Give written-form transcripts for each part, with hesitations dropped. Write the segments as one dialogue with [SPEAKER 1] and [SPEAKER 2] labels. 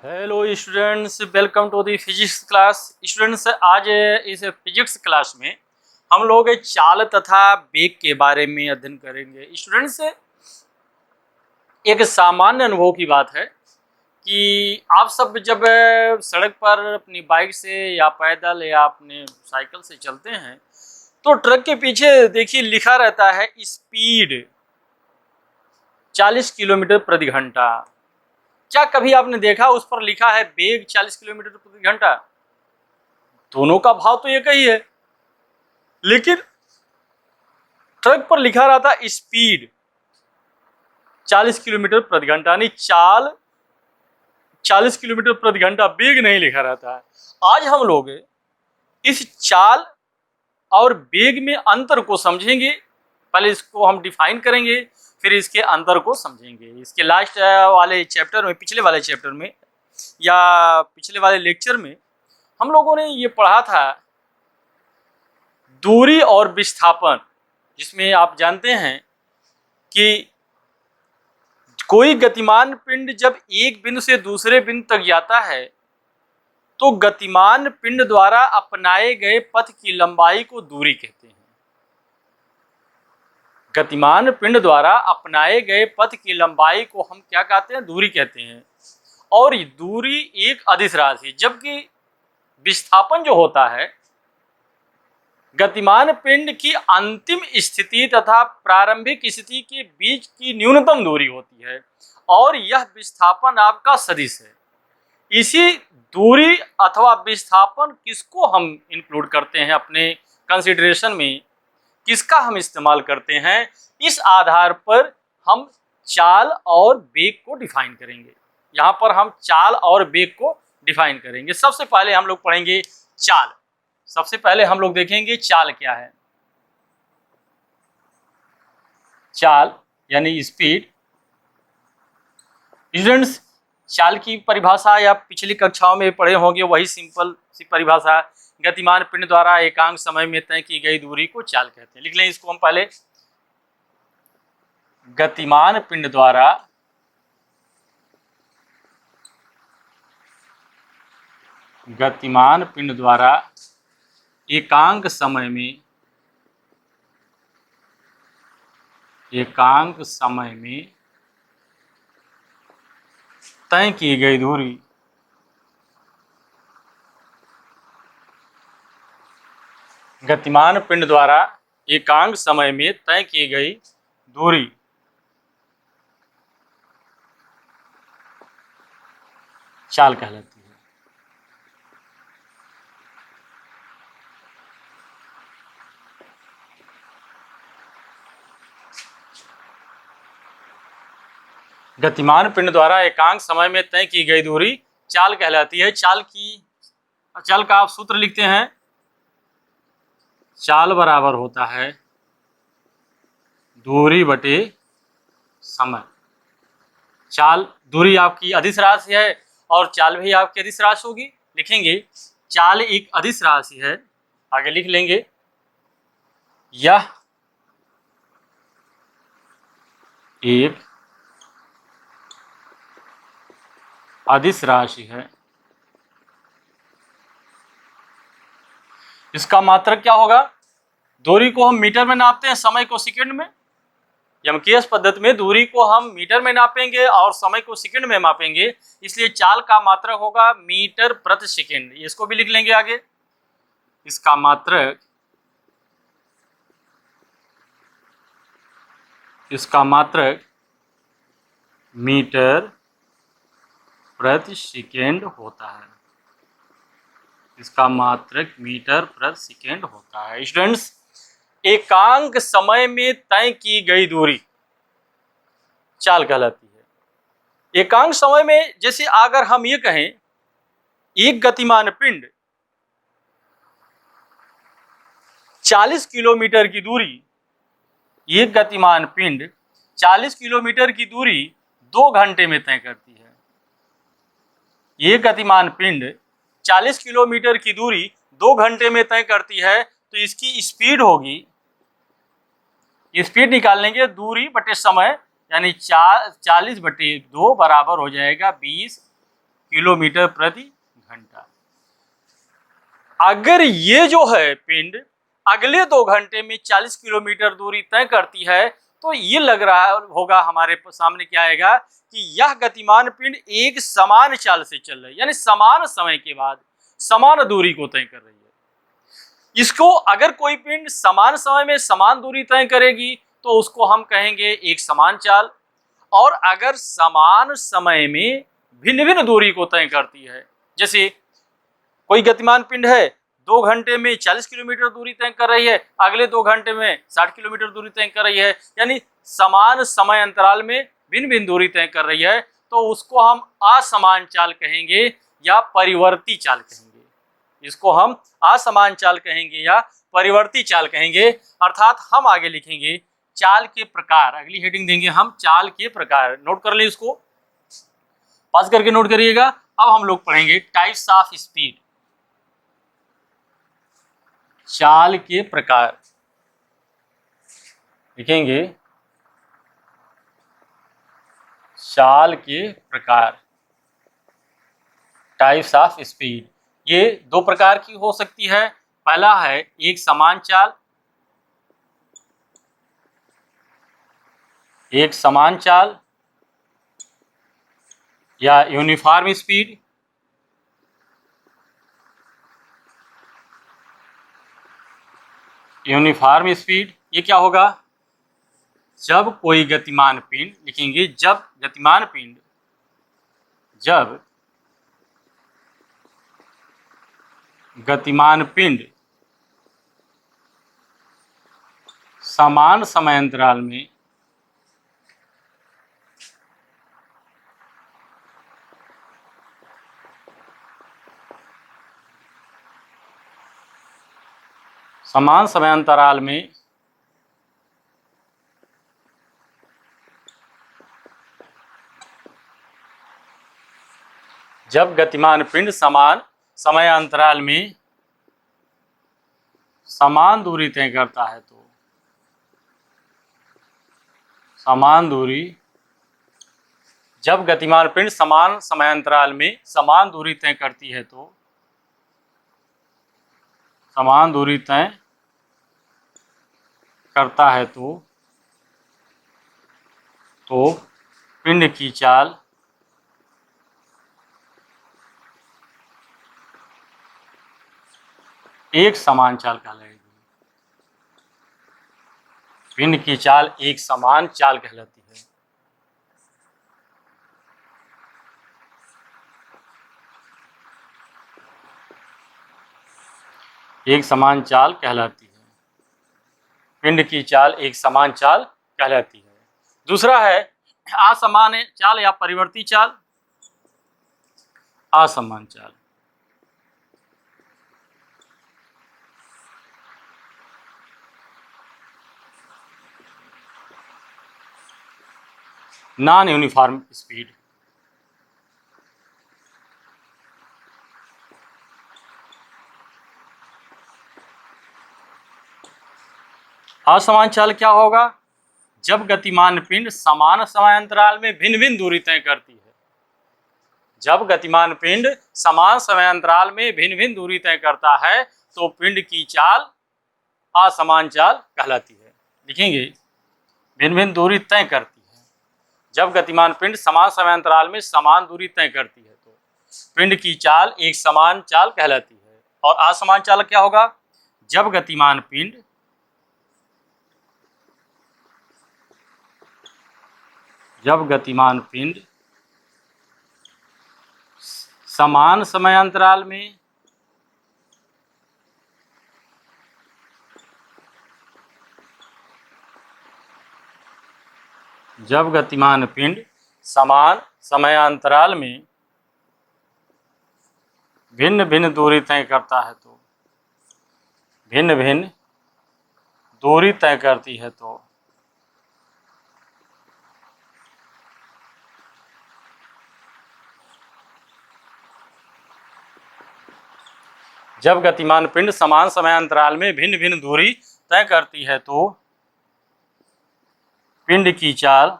[SPEAKER 1] Hello students, welcome to the physics class. Students, आज इस physics class में हम लोग चाल तथा वेग के बारे में अध्ययन करेंगे। स्टूडेंट्स, एक सामान्य अनुभव की बात है कि आप सब जब सड़क पर अपनी बाइक से या पैदल या अपने साइकिल से चलते हैं तो ट्रक के पीछे देखिए लिखा रहता है स्पीड 40 किलोमीटर प्रति घंटा। क्या कभी आपने देखा उस पर लिखा है वेग 40 किलोमीटर प्रति घंटा? दोनों का भाव तो एक ही है, लेकिन ट्रक पर लिखा रहा था स्पीड 40 किलोमीटर प्रति घंटा, यानी चाल 40 किलोमीटर प्रति घंटा, वेग नहीं लिखा रहता है। आज हम लोग इस चाल और वेग में अंतर को समझेंगे। पहले इसको हम डिफाइन करेंगे, फिर इसके अंतर को समझेंगे। इसके लास्ट वाले चैप्टर में, पिछले वाले चैप्टर में या पिछले वाले लेक्चर में हम लोगों ने ये पढ़ा था दूरी और विस्थापन, जिसमें आप जानते हैं कि कोई गतिमान पिंड जब एक बिंदु से दूसरे बिंदु तक जाता है तो गतिमान पिंड द्वारा अपनाए गए पथ की लंबाई को दूरी कहते हैं। गतिमान पिंड द्वारा अपनाए गए पथ की लंबाई को हम क्या कहते हैं? दूरी कहते हैं। और दूरी एक अदिश राशि, जबकि विस्थापन जो होता है गतिमान पिंड की अंतिम स्थिति तथा प्रारंभिक स्थिति के बीच की न्यूनतम दूरी होती है, और यह विस्थापन आपका सदिश है। इसी दूरी अथवा विस्थापन किसको हम इंक्लूड करते हैं अपने कंसिडरेशन में, किसका हम इस्तेमाल करते हैं, इस आधार पर हम चाल और वेग को डिफाइन करेंगे। यहाँ पर हम चाल और वेग को डिफाइन करेंगे। सबसे पहले हम लोग पढ़ेंगे चाल। सबसे पहले हम लोग देखेंगे चाल क्या है। चाल यानी स्पीड। स्टूडेंट्स, चाल की परिभाषा या पिछली कक्षाओं में पढ़े होंगे, वही सिंपल सी परिभाषा। गतिमान पिंड द्वारा एकांक समय में तय की गई दूरी को चाल कहते हैं। लिख लें इसको हम पहले। गतिमान पिंड द्वारा एकांक समय में तय की गई दूरी गतिमान पिंड द्वारा एकांक समय में तय की गई दूरी चाल कहलाती है। गतिमान पिंड द्वारा एकांक समय में तय की गई दूरी चाल कहलाती है। चाल का आप सूत्र लिखते हैं। चाल बराबर होता है दूरी बटे समय। चाल, दूरी आपकी अदिश राशि है और चाल भी आपकी अदिश राशि होगी। लिखेंगे चाल एक अदिश राशि है। आगे लिख लेंगे यह एक अदिश राशि है। इसका मात्रक क्या होगा? दूरी को हम मीटर में नापते हैं, समय को सेकंड में। यमकेश पद्धति में दूरी को हम मीटर में नापेंगे और समय को सेकंड में मापेंगे, इसलिए चाल का मात्रक होगा मीटर प्रति सेकंड। इसको भी लिख लेंगे आगे। इसका मात्रक मीटर प्रति सेकंड होता है। इसका मात्रक मीटर प्रति सेकंड होता है। स्टूडेंट्स, एकांक समय में तय की गई दूरी चाल कहलाती है। एकांक समय में, जैसे अगर हम ये कहें एक गतिमान पिंड 40 किलोमीटर की दूरी, एक गतिमान पिंड 40 किलोमीटर की दूरी 2 घंटे में तय करती है। एक गतिमान पिंड 40 किलोमीटर की दूरी 2 घंटे में तय करती है, तो इसकी स्पीड होगी, स्पीड निकाल लेंगे दूरी बटे समय, यानी 40 बटे 2 बराबर हो जाएगा 20 किलोमीटर प्रति घंटा। अगर ये जो है पिंड अगले 2 घंटे में 40 किलोमीटर दूरी तय करती है तो ये लग रहा होगा हमारे सामने क्या आएगा कि यह गतिमान पिंड एक समान चाल से चल रही है, यानी समान समय के बाद समान दूरी को तय कर रही है। इसको अगर कोई पिंड समान समय में समान दूरी तय करेगी तो उसको हम कहेंगे एक समान चाल, और अगर समान समय में भिन्न भिन्न दूरी को तय करती है, जैसे कोई गतिमान पिंड है 2 घंटे में 40 किलोमीटर दूरी तय कर रही है, अगले 2 घंटे में 60 किलोमीटर दूरी तय कर रही है, यानी समान समय अंतराल में भिन्न भिन्न दूरी तय कर रही है, तो उसको हम असमान चाल कहेंगे या परिवर्ती चाल कहेंगे। इसको हम असमान चाल कहेंगे या परिवर्ती चाल कहेंगे। अर्थात हम आगे लिखेंगे चाल के प्रकार, अगली हेडिंग देंगे हम चाल के प्रकार। नोट कर लें, इसको पास करके नोट करिएगा। अब हम लोग पढ़ेंगे टाइप्स ऑफ स्पीड, चाल के प्रकार लिखेंगे, चाल के प्रकार, टाइप्स ऑफ स्पीड। ये 2 प्रकार की हो सकती है। पहला है एक समान चाल, एक समान चाल या यूनिफॉर्म स्पीड। यूनिफॉर्म स्पीड ये क्या होगा, जब कोई गतिमान पिंड लिखेंगे, जब गतिमान पिंड, जब गतिमान पिंड समान समय अंतराल में समान समय अंतराल में जब गतिमान पिंड समान समय अंतराल में समान दूरी तय करता है तो समान दूरी, जब गतिमान पिंड समान समय अंतराल में समान दूरी तय करती है तो समान दूरी तय करता है तो पिंड की चाल एक समान चाल कहलाएगी। पिंड की चाल एक समान चाल कहलाती है। एक समान चाल कहलाती है, पिंड की चाल एक समान चाल कहलाती है। दूसरा है असमान चाल या परिवर्ती चाल। असमान चाल, नॉन यूनिफॉर्म स्पीड। असमान चाल क्या होगा, जब गतिमान पिंड समान समय अंतराल में भिन्न भिन्न दूरी तय करती है। जब गतिमान पिंड समान समय अंतराल में भिन्न भिन्न दूरी तय करता है तो पिंड की चाल असमान चाल कहलाती है। लिखेंगे भिन्न भिन्न दूरी तय करती है। जब गतिमान पिंड समान समय अंतराल में समान दूरी तय करती है तो पिंड की चाल एक समान चाल कहलाती है। और असमान चाल क्या होगा, जब गतिमान पिंड समान समय अंतराल में जब गतिमान पिंड समान समय अंतराल में भिन्न भिन्न दूरी तय करता है तो भिन्न भिन्न दूरी तय करती है तो जब गतिमान पिंड समान समय अंतराल में भिन्न भिन्न दूरी तय करती है तो पिंड की चाल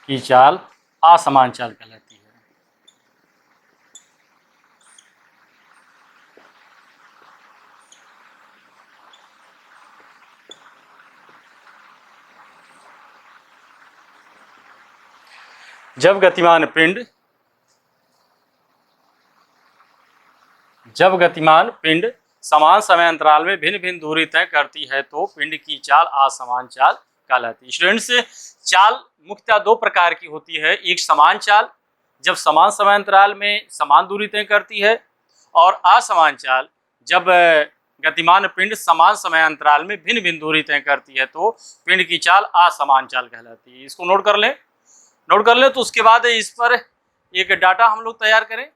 [SPEAKER 1] की चाल असमान चाल कहलाती है। जब गतिमान पिंड समान समय अंतराल में भिन्न भिन्न दूरी तय करती है तो पिंड की चाल असमान चाल कहलाती है। स्टूडेंट्स, चाल मुख्यतः दो प्रकार की होती है। एक समान चाल, जब समान समय अंतराल में समान दूरी तय करती है, और असमान चाल, जब गतिमान पिंड समान समय अंतराल में भिन्न भिन्न दूरी तय करती है तो पिंड की चाल असमान चाल कहलाती है। इसको नोट कर लें। तो उसके बाद इस पर एक डाटा हम लोग तैयार करें,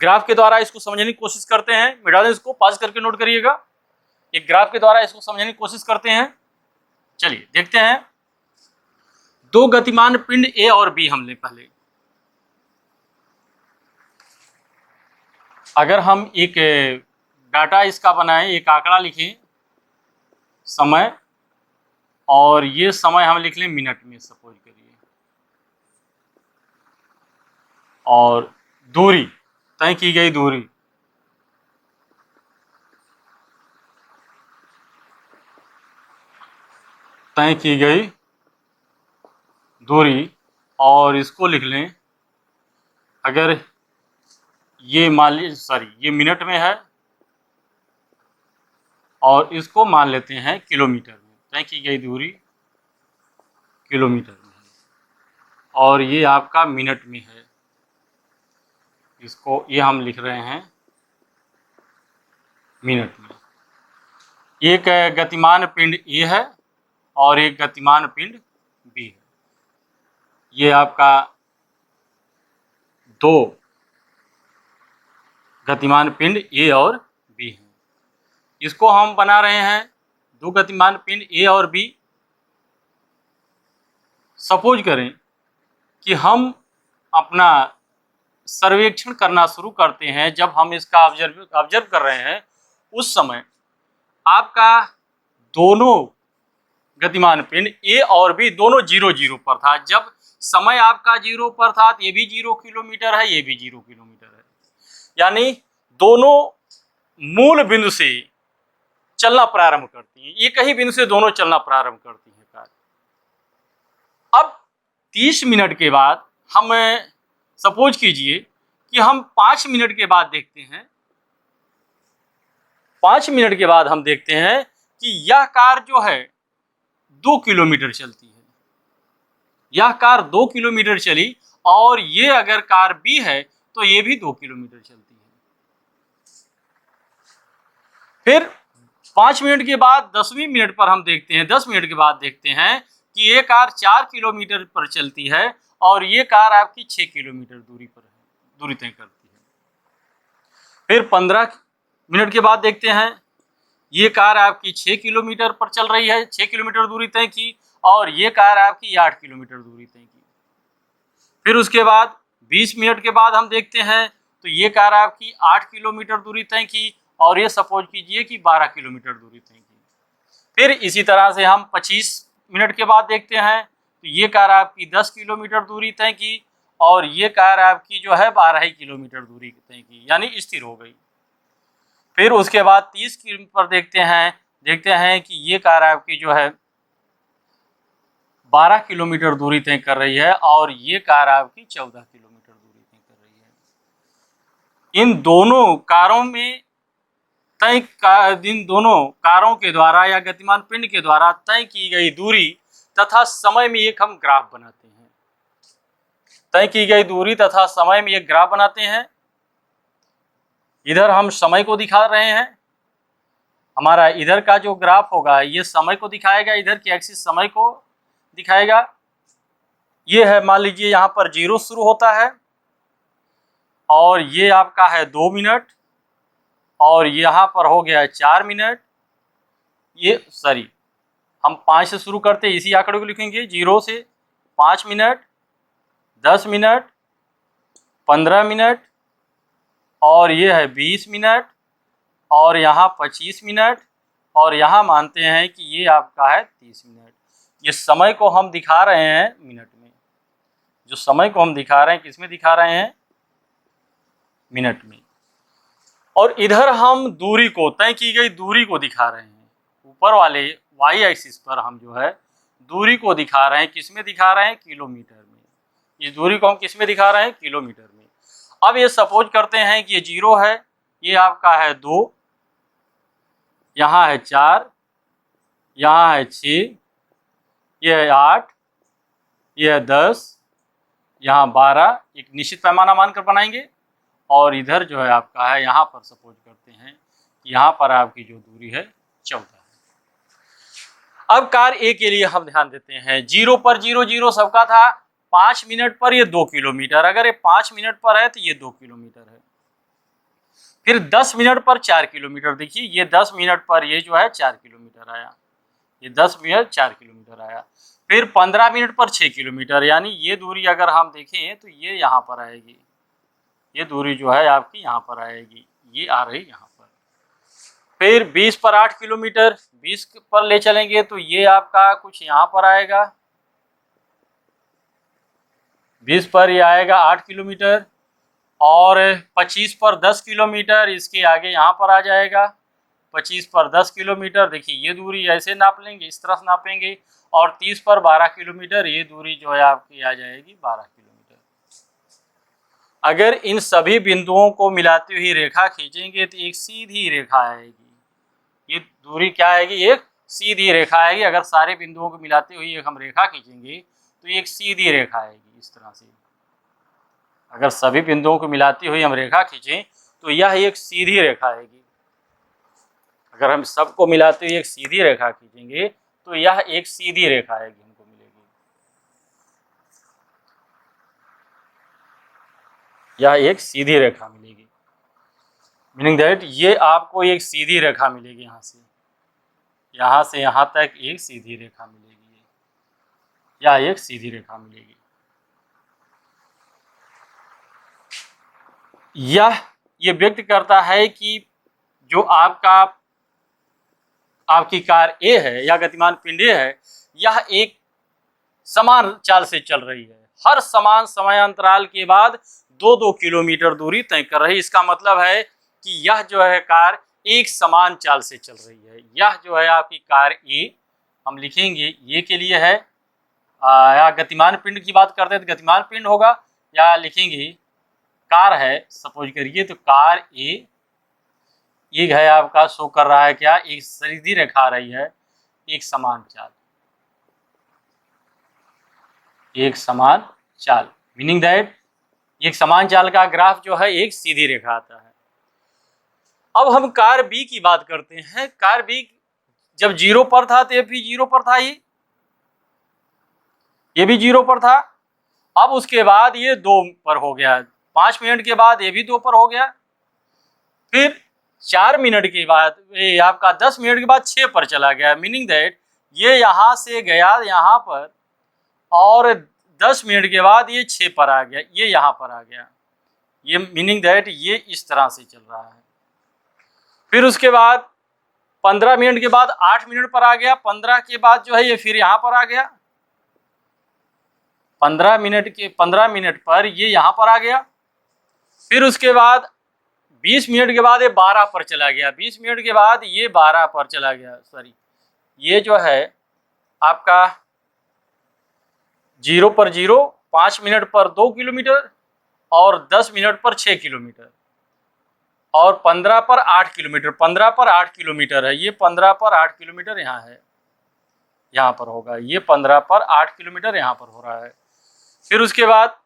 [SPEAKER 1] ग्राफ के द्वारा इसको समझने की कोशिश करते हैं। मिटा दें इसको, पॉज करके नोट करिएगा। एक ग्राफ के द्वारा इसको समझने की कोशिश करते हैं। चलिए देखते हैं। दो गतिमान पिंड ए और बी हम ले पहले। अगर हम एक डाटा इसका बनाएं, एक आंकड़ा लिखें समय, और ये समय हम लिख लें मिनट में सपोज करिए, और दूरी तय की गई दूरी और इसको लिख लें, अगर ये मान लीजिए ये मिनट में है और इसको मान लेते हैं किलोमीटर में, तय की गई दूरी किलोमीटर में है, और ये आपका मिनट में है। इसको ये हम लिख रहे हैं मिनट में। एक गतिमान पिंड ए है और एक गतिमान पिंड बी है। ये आपका दो गतिमान पिंड ए और बी है। इसको हम बना रहे हैं दो गतिमान पिंड ए और बी। सपोज करें कि हम अपना सर्वेक्षण करना शुरू करते हैं। जब हम इसका ऑब्जर्व कर रहे हैं, उस समय आपका दोनों गतिमान पिंड ए और बी दोनों 0 पर था। जब समय आपका 0 पर था, ये भी 0 किलोमीटर है, ये भी 0 किलोमीटर है, यानी दोनों मूल बिंदु से चलना प्रारंभ करती हैं। एक ही बिंदु से दोनों चलना प्रारंभ करती हैं कार। अब 30 मिनट के बाद हम सपोज कीजिए कि हम 5 मिनट के बाद देखते हैं, 5 मिनट के बाद हम देखते हैं कि यह कार जो है 2 किलोमीटर चलती है। यह कार 2 किलोमीटर चली, और ये अगर कार बी है तो ये भी 2 किलोमीटर चलती है। फिर 5 मिनट के बाद 10वीं मिनट पर हम देखते हैं, 10 मिनट के बाद देखते हैं कि ये कार 4 किलोमीटर पर चलती है, और ये कार आपकी 6 किलोमीटर दूरी तय करती है। फिर 15 मिनट के बाद देखते हैं, ये कार आपकी 6 किलोमीटर पर चल रही है, 6 किलोमीटर दूरी तय की, और ये कार आपकी 8 किलोमीटर दूरी तय की। फिर उसके बाद 20 मिनट के बाद हम देखते हैं तो ये कार आपकी 8 किलोमीटर दूरी तय की, और ये सपोज कीजिए कि 12 किलोमीटर दूरी तय की। फिर इसी तरह से हम 25 मिनट के बाद देखते हैं तो ये कार आपकी 10 किलोमीटर दूरी तय की, और ये कार आपकी जो है 12 ही किलोमीटर दूरी तय की, यानी स्थिर हो गई। फिर उसके बाद 30 पर देखते हैं कि ये कार आपकी जो है 12 किलोमीटर दूरी तय कर रही है, और ये कार आपकी 14 किलोमीटर दूरी तय कर रही है। इन दोनों कारों के द्वारा या गतिमान पिंड के द्वारा तय की गई दूरी तथा समय में एक हम ग्राफ बनाते हैं। तय की गई दूरी तथा समय में एक ग्राफ बनाते हैं। इधर हम समय को दिखा रहे हैं, हमारा इधर का जो ग्राफ होगा ये समय को दिखाएगा, इधर की एक्सिस समय को दिखाएगा। ये है, मान लीजिए यहाँ पर 0 शुरू होता है, और ये आपका है 2 मिनट, और यहाँ पर हो गया 4 मिनट। हम 5 से शुरू करते हैं, इसी आंकड़े को लिखेंगे 0 से 5 मिनट, 10 मिनट, 15 मिनट, और ये है 20 मिनट, और यहाँ 25 मिनट, और यहाँ मानते हैं कि ये आपका है 30 मिनट। ये समय को हम दिखा रहे हैं मिनट में। जो समय को हम दिखा रहे हैं किस में दिखा रहे हैं, मिनट में। और इधर हम दूरी को, तय की गई दूरी को दिखा रहे हैं। ऊपर वाले वाई एक्सिस पर हम जो है दूरी को दिखा रहे हैं, किस में दिखा रहे हैं, किलोमीटर में। इस दूरी को हम किस में दिखा रहे हैं, किलोमीटर में। अब ये सपोज करते हैं कि ये 0 है, ये आपका है 2, यहाँ है 4, यहाँ है 6, ये है 8, ये है 10, यहाँ 12, एक निश्चित पैमाना मानकर बनाएंगे। और इधर जो है आपका है, यहाँ पर सपोज करते हैं कि यहाँ पर आपकी जो दूरी है 14 है। अब कार ए के लिए हम ध्यान देते हैं, 0 पर 0 0 सबका था, 5 मिनट पर ये 2 किलोमीटर, अगर ये 5 मिनट पर है तो ये 2 किलोमीटर है। फिर 10 मिनट पर 4 किलोमीटर, देखिए ये 10 मिनट पर ये जो है 4 किलोमीटर आया, ये 10 मिनट 4 किलोमीटर आया। फिर 15 मिनट पर 6 किलोमीटर, यानी ये दूरी अगर हम देखें तो ये यहाँ पर आएगी, ये दूरी जो है आपकी यहाँ पर आएगी, ये आ रही यहाँ पर। फिर 20 पर 8 किलोमीटर, 20 पर ले चलेंगे तो ये आपका कुछ यहाँ पर आएगा, 20 पर ये आएगा 8 किलोमीटर। और 25 पर 10 किलोमीटर, इसके आगे यहाँ पर आ जाएगा 25 पर 10 किलोमीटर। देखिए ये दूरी ऐसे नाप लेंगे, इस तरह से नापेंगे। और 30 पर 12 किलोमीटर, ये दूरी जो है आपकी आ जाएगी 12 किलोमीटर। अगर इन सभी बिंदुओं को मिलाती हुई रेखा खींचेंगे तो एक सीधी रेखा आएगी। ये दूरी क्या आएगी, एक सीधी रेखा आएगी। अगर सारे बिंदुओं को मिलाती हुई एक हम रेखा खींचेंगे तो एक सीधी रेखा आएगी इस तरह से। अगर सभी बिंदुओं को मिलाती हुई हम रेखा खींचें तो यह एक सीधी रेखा आएगी। अगर हम सबको मिलाते हुए एक सीधी रेखा खींचेंगे तो यह एक सीधी रेखा आएगी, हमको मिलेगी। यह एक सीधी रेखा मिलेगी, मीनिंग दैट ये आपको एक सीधी रेखा मिलेगी। यहाँ से यहाँ तक एक सीधी रेखा मिलेगी, यह एक सीधी रेखा मिलेगी। यह ये व्यक्त करता है कि जो आपकी कार ए है या गतिमान पिंड ए है, यह एक समान चाल से चल रही है। हर समान समयांतराल के बाद 2-2 किलोमीटर दूरी तय कर रही है। इसका मतलब है कि यह जो है कार एक समान चाल से चल रही है। यह जो है आपकी कार ए, हम लिखेंगे ये के लिए है, या गतिमान पिंड की बात करते हैं तो गतिमान पिंड होगा, या लिखेंगे कार है सपोज करिए तो कार ए, ये है आपका शो कर रहा है क्या, एक सीधी रेखा आ रही है, एक समान चाल, एक समान चाल, मीनिंग दैट एक समान चाल का ग्राफ जो है एक सीधी रेखा आता है। अब हम कार बी की बात करते हैं। कार बी जब 0 पर था तो ये भी 0 पर था, ये भी 0 पर था। अब उसके बाद ये 2 पर हो गया, 5 मिनट के बाद ये भी 2 पर हो गया। फिर 4 मिनट के बाद ये आपका 10 मिनट के बाद 6 पर चला गया, मीनिंग दैट ये यहाँ से गया यहाँ पर और 10 मिनट के बाद ये 6 पर आ गया, ये यहाँ पर आ गया। ये मीनिंग दैट ये इस तरह से चल रहा है। फिर उसके बाद 15 मिनट के बाद 8 मिनट पर आ गया, 15 के बाद जो है ये फिर यहाँ पर आ गया, 15 मिनट पर ये यहाँ पर आ गया। फिर उसके बाद 20 मिनट के बाद ये 12 पर चला गया, 20 मिनट के बाद ये 12 पर चला गया। सॉरी, ये जो है आपका 0 पर 0, 5 मिनट पर 2 किलोमीटर और 10 मिनट पर 6 किलोमीटर और 15 पर 8 किलोमीटर, 15 पर 8 किलोमीटर है। ये 15 पर 8 किलोमीटर यहाँ है, यहाँ पर होगा। ये 15 पर 8 किलोमीटर यहाँ पर हो रहा है। फिर उसके बाद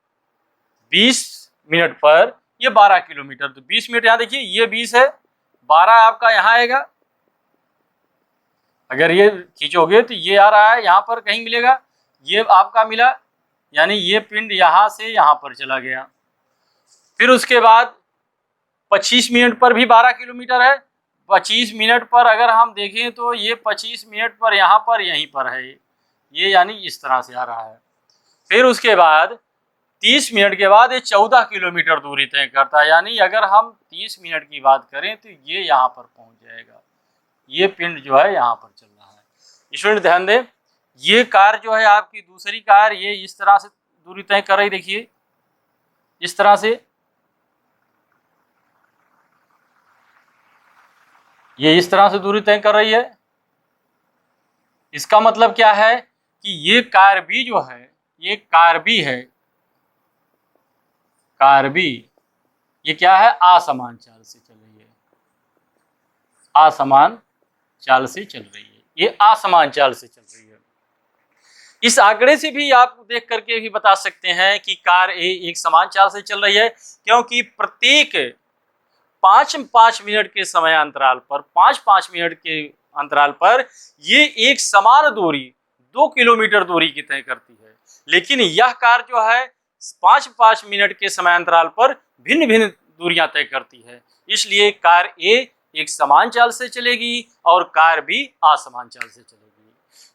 [SPEAKER 1] 20 मिनट पर ये 12 किलोमीटर, तो 20 मिनट यहाँ देखिए ये 20 है, 12 आपका यहाँ आएगा। अगर ये खींचोगे तो ये आ रहा है, यहाँ पर कहीं मिलेगा, ये आपका मिला, यानी ये पिंड यहाँ से यहाँ पर चला गया। फिर उसके बाद 25 मिनट पर भी 12 किलोमीटर है। 25 मिनट पर अगर हम देखें तो ये 25 मिनट पर यहाँ पर यहीं पर है, ये यानी इस तरह से आ रहा है। फिर उसके बाद 30 मिनट के बाद ये 14 किलोमीटर दूरी तय करता है, यानी अगर हम 30 मिनट की बात करें तो ये यहाँ पर पहुँच जाएगा। ये पिंड जो है यहाँ पर चल रहा है। स्टूडेंट ध्यान दें, ये कार जो है आपकी दूसरी कार, ये इस तरह से दूरी तय कर रही, देखिए इस तरह से, ये इस तरह से दूरी तय कर रही है। इसका मतलब क्या है कि ये कार बी जो है, ये कार बी है, कार बी ये क्या है, असमान चाल से चल रही है, असमान चाल से चल रही है, ये असमान चाल से चल रही है। इस आंकड़े से भी आप देख करके भी बता सकते हैं कि कार ए एक समान चाल से चल रही है, क्योंकि प्रत्येक 5-5 मिनट के समय अंतराल पर, 5-5 मिनट के अंतराल पर ये एक समान दूरी 2 किलोमीटर दूरी की तय करती है। लेकिन यह कार जो है 5-5 मिनट के समय अंतराल पर भिन्न भिन्न दूरियां तय करती है। इसलिए कार ए एक समान चाल से चलेगी और कार बी असमान चाल से चलेगी।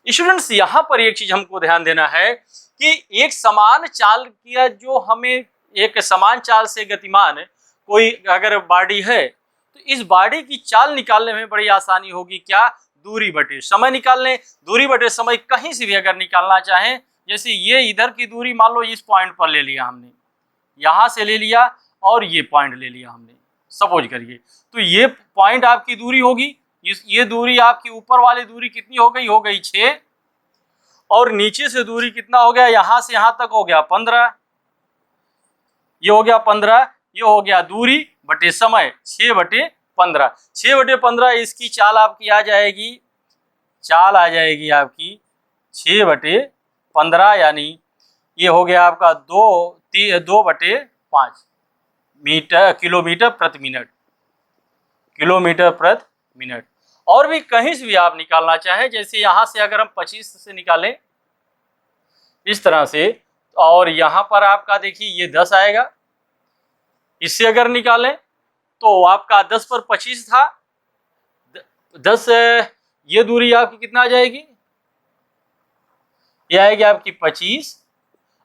[SPEAKER 1] स्टूडेंट्स, यहाँ पर एक चीज हमको ध्यान देना है कि एक समान चाल किया, जो हमें एक समान चाल से गतिमान कोई अगर बॉडी है तो इस बॉडी की चाल निकालने में बड़ी आसानी होगी। क्या? दूरी बटे समय निकाल लें। दूरी बटे समय कहीं से भी अगर निकालना चाहें, जैसे ये इधर की दूरी मान लो इस पॉइंट पर ले लिया हमने, यहाँ से ले लिया और ये पॉइंट ले लिया हमने, सपोज करिए, तो ये पॉइंट आपकी दूरी होगी। ये दूरी आपकी ऊपर वाली दूरी कितनी हो गई 6, और नीचे से दूरी कितना हो गया, यहाँ से यहाँ तक हो गया 15, ये हो गया 15, ये हो गया दूरी बटे समय 6/15। 6/15 इसकी चाल आपकी आ जाएगी, चाल आ जाएगी आपकी 6/15, यानी ये हो गया आपका 2/5 मीटर, किलोमीटर प्रति मिनट, किलोमीटर प्रति मिनट। और भी कहीं से भी आप निकालना चाहें, जैसे यहाँ से अगर हम 25 से निकालें इस तरह से, और यहाँ पर आपका देखिए ये 10 आएगा, इससे अगर निकालें तो आपका 10 पर 25 था, 10 ये दूरी आपकी कितना आ जाएगी, ये आएगी आपकी 25,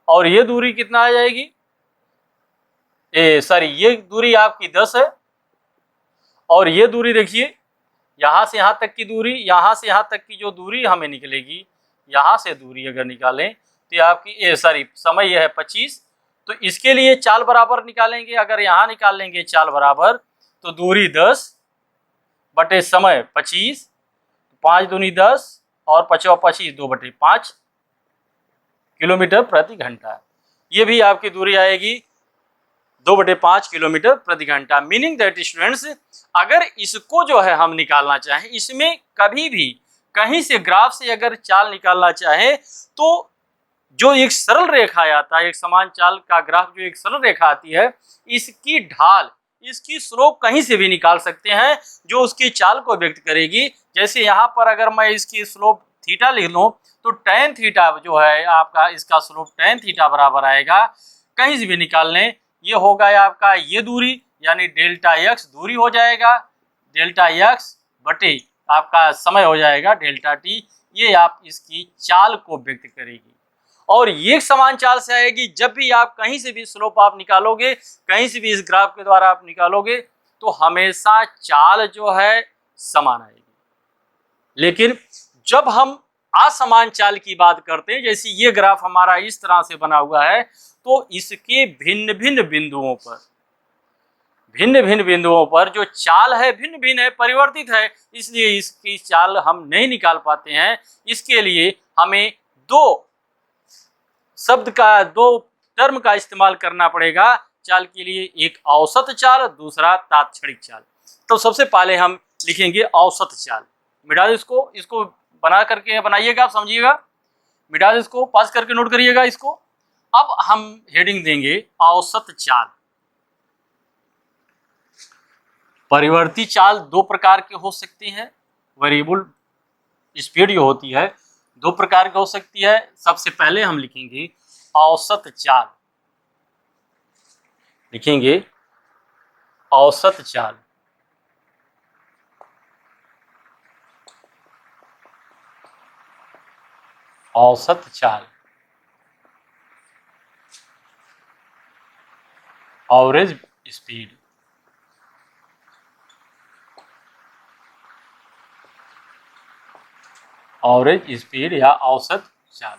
[SPEAKER 1] और ये दूरी कितना आ जाएगी, सॉरी ये दूरी आपकी 10 है, और ये दूरी देखिए यहाँ से यहाँ तक की दूरी, यहाँ से यहाँ तक की जो दूरी हमें निकलेगी, यहाँ से दूरी अगर निकालें तो आपकी सॉरी समय यह है 25, तो इसके लिए चाल बराबर निकालेंगे। अगर यहाँ निकाल लेंगे चाल बराबर, तो दूरी 10 बटे समय 25, 5 दूनी 10 और 25 2/5 किलोमीटर प्रति घंटा। ये भी आपकी दूरी आएगी 2/5 किलोमीटर प्रति घंटा। मीनिंग दैट स्टूडेंट्स, अगर इसको जो है हम निकालना चाहें, इसमें कभी भी कहीं से ग्राफ से अगर चाल निकालना चाहें, तो जो एक सरल रेखा आता है, एक समान चाल का ग्राफ जो एक सरल रेखा आती है, इसकी ढाल, इसकी स्लोप कहीं से भी निकाल सकते हैं, जो उसकी चाल को व्यक्त करेगी। जैसे यहाँ पर अगर मैं इसकी स्लोप थीटा लिख लूँ, तो tan थीटा जो है आपका, इसका स्लोप tan थीटा बराबर आएगा, कहीं से भी निकाल लें, ये होगा आपका ये दूरी, यानी डेल्टा x दूरी हो जाएगा, डेल्टा x बटे आपका समय हो जाएगा डेल्टा t। ये आप इसकी चाल को व्यक्त करेगी, और ये समान चाल से आएगी। जब भी आप कहीं से भी स्लोप आप निकालोगे, कहीं से भी इस ग्राफ के द्वारा आप निकालोगे, तो हमेशा चाल जो है समान आएगी। लेकिन जब हम असमान चाल की बात करते हैं, जैसे ये ग्राफ हमारा इस तरह से बना हुआ है, तो इसके भिन्न भिन्न बिंदुओं पर जो चाल है भिन्न भिन्न है, परिवर्तित है, इसलिए इसकी चाल हम नहीं निकाल पाते हैं। इसके लिए हमें दो टर्म का इस्तेमाल करना पड़ेगा चाल के लिए, एक औसत चाल, दूसरा तात्क्षणिक चाल। तो सबसे पहले हम लिखेंगे औसत चाल। मिटा दो इसको बना करके बनाइएगा, आप समझिएगा, मिटा दो इसको, पास करके नोट करिएगा इसको। अब हम हेडिंग देंगे औसत चाल। परिवर्ती चाल दो प्रकार के हो सकती हैं, वेरिएबल स्पीड जो होती है दो प्रकार की हो सकती है। सबसे पहले हम लिखेंगे औसत चाल, लिखेंगे औसत चाल। औसत चाल, एवरेज स्पीड। एवरेज स्पीड या औसत चाल।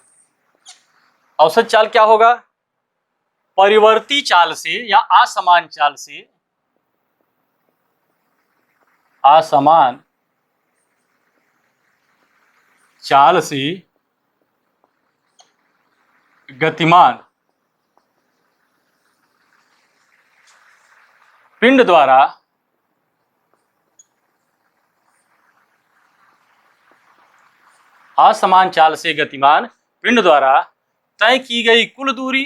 [SPEAKER 1] औसत चाल क्या होगा? परिवर्ती चाल से या असमान चाल से, असमान चाल से गतिमान पिंड द्वारा असमान चाल से गतिमान पिंड द्वारा तय की गई कुल दूरी,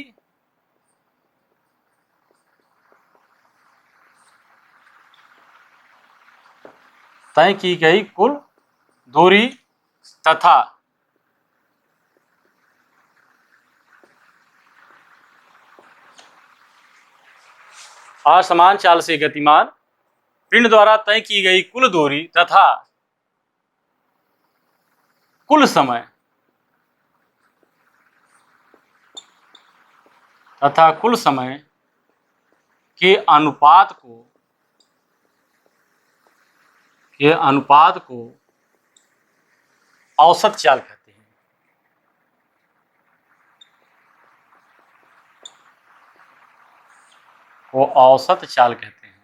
[SPEAKER 1] तय की गई कुल दूरी तथा असमान चाल से गतिमान पिंड द्वारा तय की गई कुल दूरी तथा कुल समय के अनुपात को औसत चाल कहते हैं। को औसत चाल कहते हैं।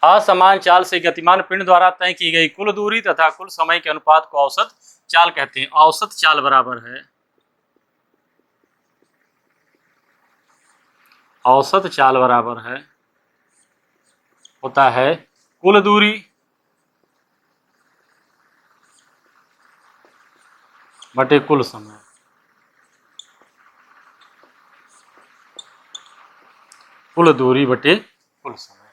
[SPEAKER 1] असमान चाल से गतिमान पिंड द्वारा तय की गई कुल दूरी तथा कुल समय के अनुपात को औसत चाल कहते हैं। औसत चाल बराबर है, औसत चाल बराबर है होता है कुल दूरी बटे कुल समय। कुल दूरी बटे कुल समय,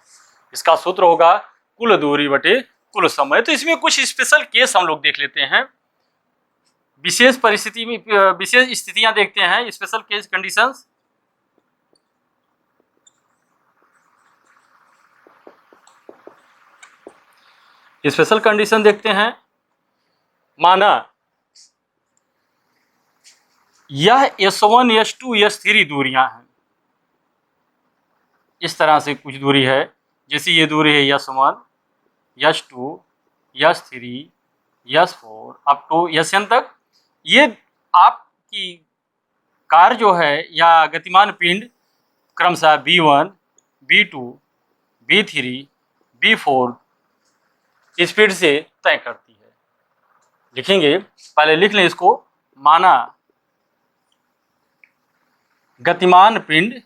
[SPEAKER 1] इसका सूत्र होगा कुल दूरी बटे कुल समय। तो इसमें कुछ स्पेशल केस हम लोग देख लेते हैं, विशेष परिस्थिति में विशेष स्थितियां देखते हैं, special case conditions. Special condition देखते हैं। माना यह S1 S2 S3 दूरियां हैं, इस तरह से कुछ दूरी है, जैसे ये दूरी है S1 S2 S3 S4 up to Sn तक। ये आपकी कार जो है या गतिमान पिंड क्रमशः B1 B2 B3 B4 speed से तय करती है। लिखेंगे, पहले लिख लें इसको। माना गतिमान पिंड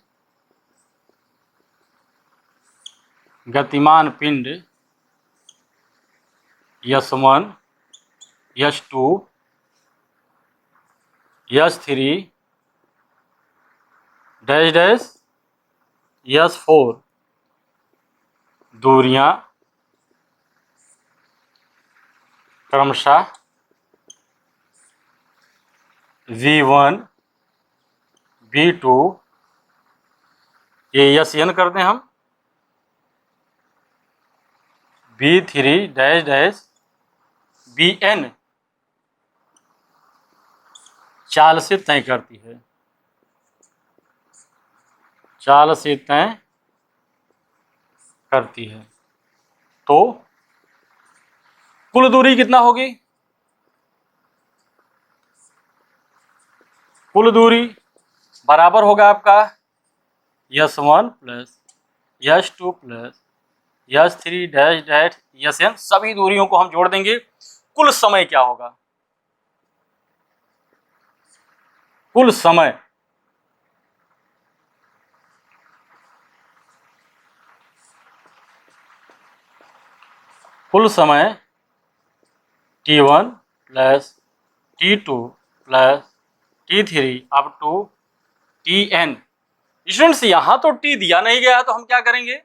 [SPEAKER 1] S1 S2 S3 dash dash S4 दूरियां क्रमशः V1 V2 ये Sn कर दें हम, B3 डैश डैश Bn चाल से तय करती है, चाल से तय करती है। तो कुल दूरी कितना होगी? कुल दूरी बराबर होगा आपका S1 plus S2 plus S3 dash dash Sn, सभी दूरियों को हम जोड़ देंगे। कुल समय क्या होगा? कुल समय T1 plus T2 plus T3 up to Tn। Students यहाँ तो T दिया नहीं गया है, तो हम क्या करेंगे?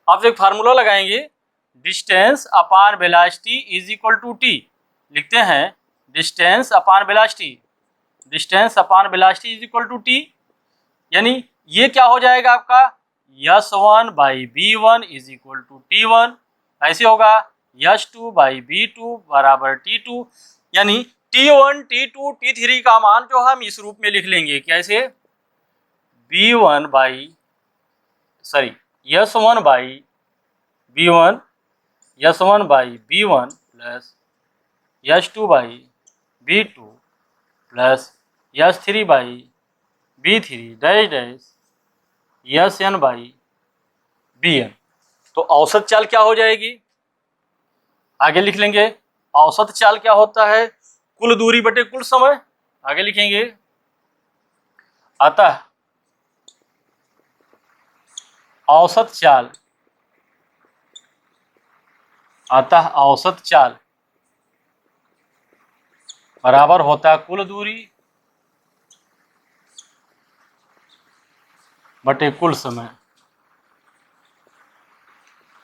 [SPEAKER 1] आप एक फार्मूला लगाएंगे, distance upon velocity is equal to T। लिखते हैं distance upon velocity, distance upon velocity is equal to T। यानी ये क्या हो जाएगा आपका S1 by B1 is equal to T1। ऐसे होगा S2 बाई B2 बराबर T2। यानी T1 T2 T3 का मान जो हम इस रूप में लिख लेंगे, कैसे? B1 by S1 by B1 S1 by B1 plus S2 by v2 plus s3 by v3 dash dash sn by bn। तो औसत चाल क्या हो जाएगी, आगे लिख लेंगे। औसत चाल क्या होता है, कुल दूरी बटे कुल समय, आगे लिखेंगे। अतः औसत चाल, अतः औसत चाल बराबर होता है कुल दूरी बटे कुल समय,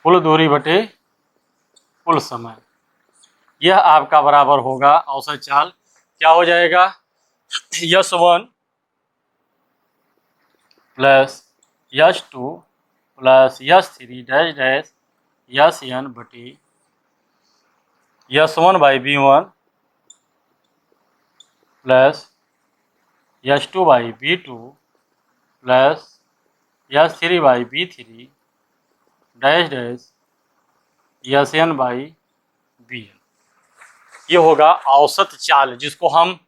[SPEAKER 1] कुल दूरी बटे कुल समय। यह आपका बराबर होगा औसत चाल, क्या हो जाएगा, s1 plus s2 plus s3 dash dash sn बटे s1 by b1 plus s2 by b2 plus s3 by b3 dash dash sn by bn। ये होगा औसत चाल, जिसको हम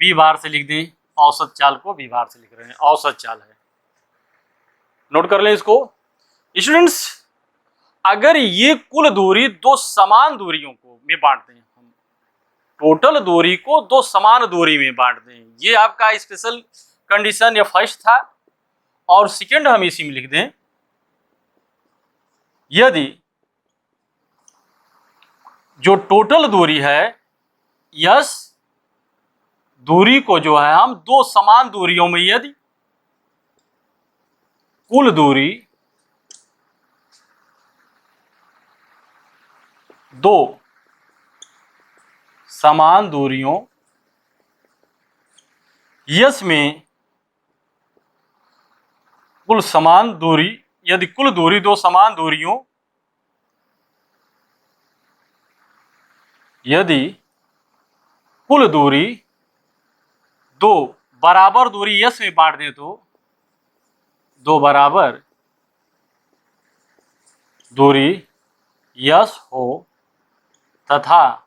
[SPEAKER 1] b बार से लिख दें, औसत चाल को b बार से लिख रहे हैं, औसत चाल है। नोट कर लें इसको स्टूडेंट्स। अगर ये कुल दूरी दो समान दूरियों को में बांट दें, हम टोटल दूरी को दो समान दूरी में बांट दें, ये आपका स्पेशल कंडीशन या फर्स्ट था। और सेकंड हम इसी में लिख दें, यदि जो टोटल दूरी है यस दूरी को जो है हम दो समान दूरियों में, यदि कुल दूरी दो समान दूरियों यस में कुल समान दूरी, यदि कुल दूरी दो समान दूरियों, यदि कुल दूरी दो बराबर दूरी यस में बांट दें, तो दो बराबर दूरी यस हो तथा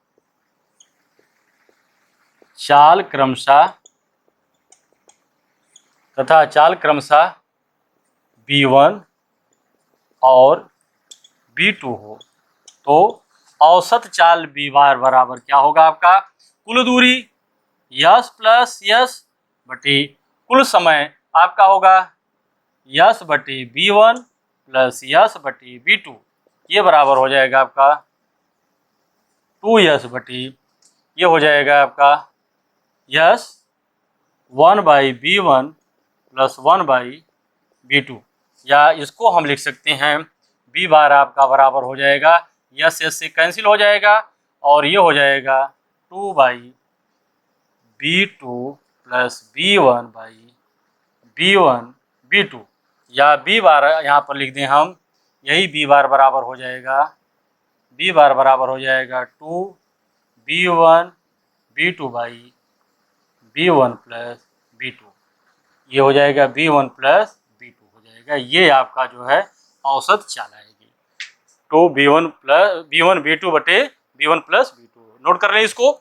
[SPEAKER 1] चाल क्रमशः b1 और b2 हो, तो औसत चाल b बार बराबर क्या होगा आपका, कुल दूरी यस प्लस यस बटे कुल समय आपका होगा यस बटे b1 प्लस यस बटे b2। ये बराबर हो जाएगा आपका 2s बटे, ये हो जाएगा आपका yes 1 by b1 plus 1 by b2। या इसको हम लिख सकते हैं b बार आपका बराबर हो जाएगा, यस यस से कैंसिल हो जाएगा और ये हो जाएगा 2 by b2 plus b1 by b1 b2। या b बार यहाँ पर लिख दें हम, यही b बार बराबर हो जाएगा, b बार बराबर हो जाएगा 2 b1 b2 by b1 plus b2। ये हो जाएगा b1 प्लस b2 हो जाएगा। ये आपका जो है औसत चाल आएगी, तो b1 b2 बटे b1 प्लस b2। नोट कर लें इसको।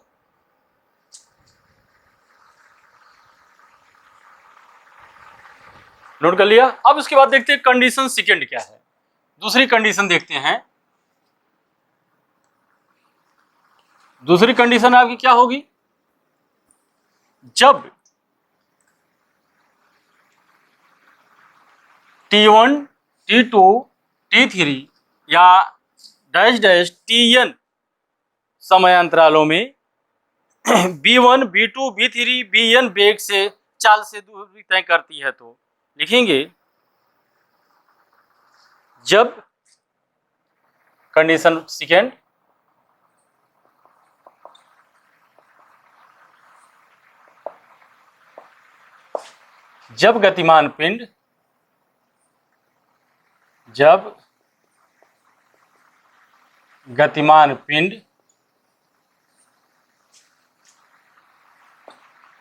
[SPEAKER 1] नोट कर लिया। अब इसके बाद देखते हैं कंडीशन सेकंड क्या है। दूसरी कंडीशन देखते हैं। दूसरी कंडीशन आपकी क्या होगी, जब T1 T2 T3 या डैश डैश Tn समय अंतरालों में B1 B2 B3 Bn वेग से चाल से दूरी तय करती है, तो लिखेंगे जब कंडीशन सेकेंड, जब गतिमान पिंड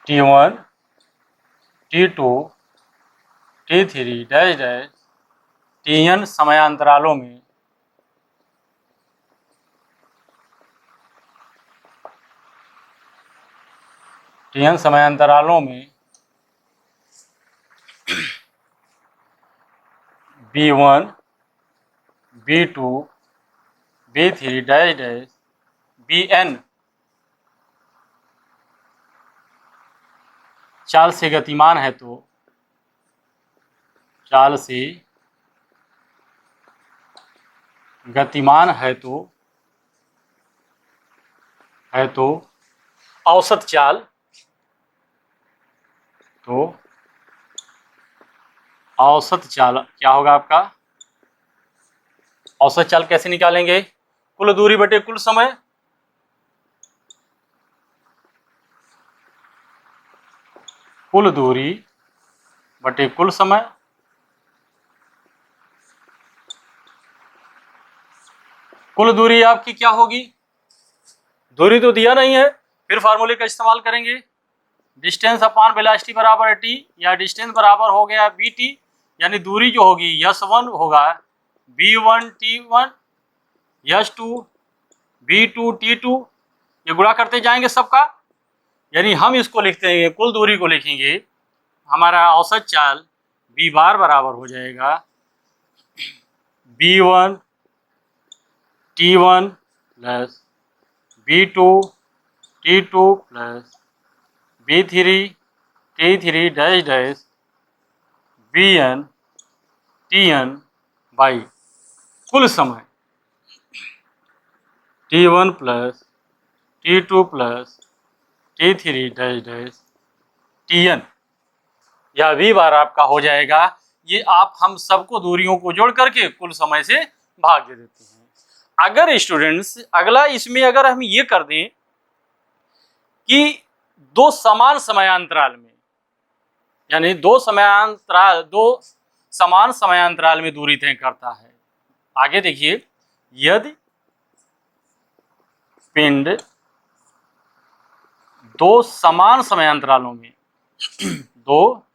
[SPEAKER 1] T1 T2 T3 dash dash Tn समयांतरालों में Tn समयांतरालों में B1, B2, B3 dash dash Bn चाल से गतिमान है तो चाल से गतिमान है तो औसत चाल क्या होगा आपका? औसत चाल कैसे निकालेंगे? कुल दूरी बटे कुल समय। कुल दूरी बटे कुल समय। कुल दूरी आपकी क्या होगी? दूरी तो दिया नहीं है, फिर फार्मूले का इस्तेमाल करेंगे। डिस्टेंस अपॉन वेलोसिटी बराबर टी, या डिस्टेंस बराबर हो गया बी टी, यानी दूरी जो होगी S1 होगा B1 T1, S2 B2 T2, ये गुणा करते जाएंगे सबका, यानी हम इसको लिखते हैं, कुल दूरी को लिखेंगे, हमारा औसत चाल B बार बराबर हो जाएगा B1 T1 plus B2 T2 plus B3 T3 dash dash Bn Tn by कुल समय T1 plus T2 plus T3 dash dash Tn, यह V बार आपका हो जाएगा। ये आप हम सबको दूरियों को जोड़ करके कुल समय से भाग दे देते हैं। अगर स्टूडेंट्स अगला इसमें अगर हम ये कर दें कि दो समान समयांतराल में, यानी दो समान समयांतराल में दूरी तय करता है। आगे देखिए, यदि पिंड दो समान समयांतरालों में दो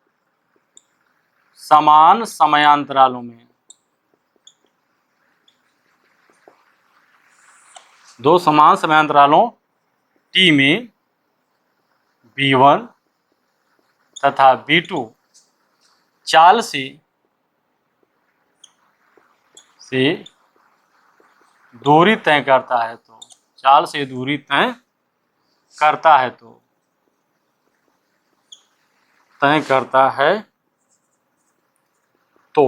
[SPEAKER 1] समान समयांतरालों T में B1 तथा B2 चाल से दूरी तय करता है तो चाल से दूरी तय करता है तो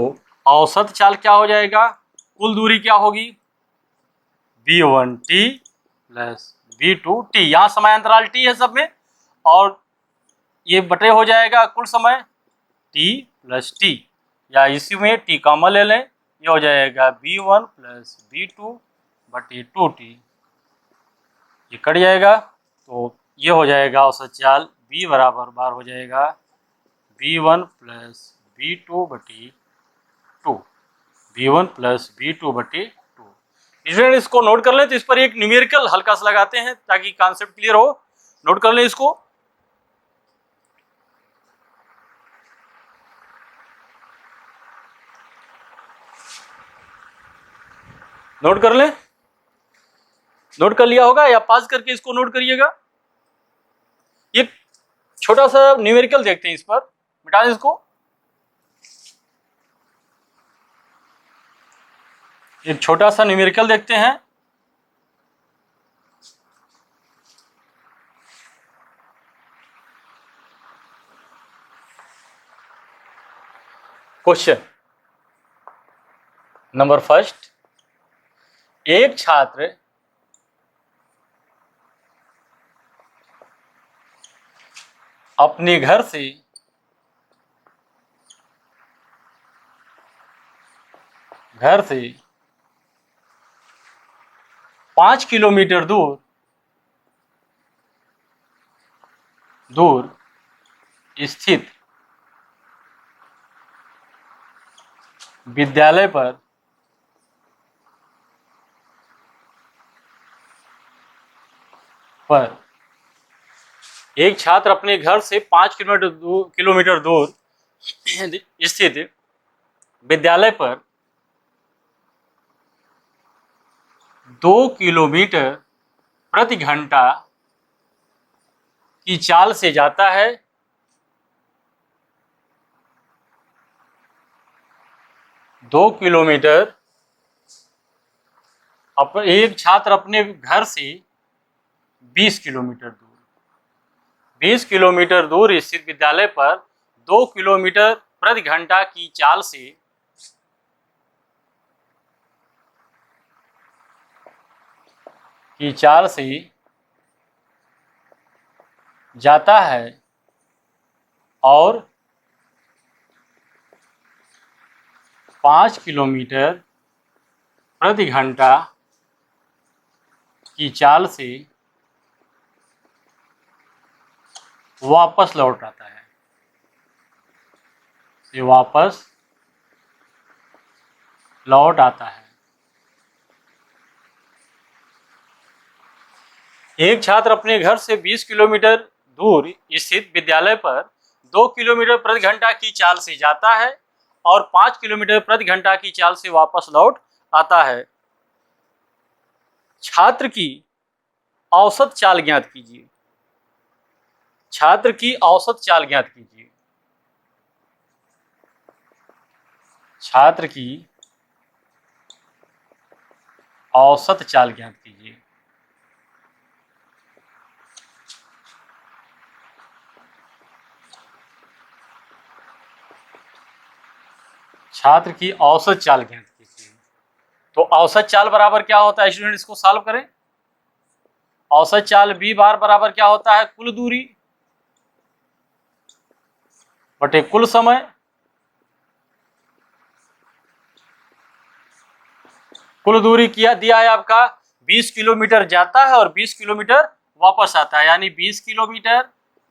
[SPEAKER 1] औसत चाल क्या हो जाएगा? कुल दूरी क्या होगी? B1T प्लस B2T, यहाँ समयांतराल T है सब में, और ये बटे हो जाएगा कुल समय T प्लस T, या इसी में T कॉमन ले लें, ये हो जाएगा B1 प्लस B2 बटे 2T, ये कट जाएगा तो ये हो जाएगा औसत चाल B बराबर बार हो जाएगा B1 प्लस B2 बटे 2, B1 प्लस B2 बटे 2। स्टूडेंट इसको नोट कर लें, तो इस पर एक न्यूमेरिकल हल्का सा लगाते हैं ताकि कॉन्सेप्ट क्लियर हो। नोट कर लें इसको। नोट कर लें, नोट कर लिया होगा या पास करके इसको नोट करिएगा। एक छोटा सा न्यूमेरिकल देखते हैं, इस पर मिटा दें इसको। एक छोटा सा न्यूमेरिकल देखते हैं। क्वेश्चन नंबर फर्स्ट, एक छात्र अपने घर से घर से 5 किलोमीटर दूर स्थित विद्यालय पर एक छात्र अपने घर से 5 किलोमीटर दूर स्थित विद्यालय पर 2 किलोमीटर प्रति घंटा की चाल से जाता है, दो किलोमीटर एक छात्र अपने घर से 20 किलोमीटर दूर 20 किलोमीटर दूर स्थित विद्यालय पर 2 किलोमीटर प्रति घंटा की चाल से जाता है और 5 किलोमीटर प्रति घंटा की चाल से वापस लौट आता है। ये वापस लौट आता है। एक छात्र अपने घर से 20 किलोमीटर दूर स्थित विद्यालय पर 2 किलोमीटर प्रति घंटा की चाल से जाता है और 5 किलोमीटर प्रति घंटा की चाल से वापस लौट आता है। छात्र की औसत चाल ज्ञात कीजिए। छात्र की औसत चाल ज्ञात कीजिए। छात्र की औसत चाल ज्ञात कीजिए। छात्र की औसत चाल ज्ञात कीजिए। तो औसत चाल बराबर क्या होता है स्टूडेंट, इसको सॉल्व करें। औसत चाल b बार बराबर क्या होता है, कुल दूरी बटे कुल समय। कुल दूरी किया दिया है आपका 20 किलोमीटर जाता है और 20 किलोमीटर वापस आता है, यानी 20 किलोमीटर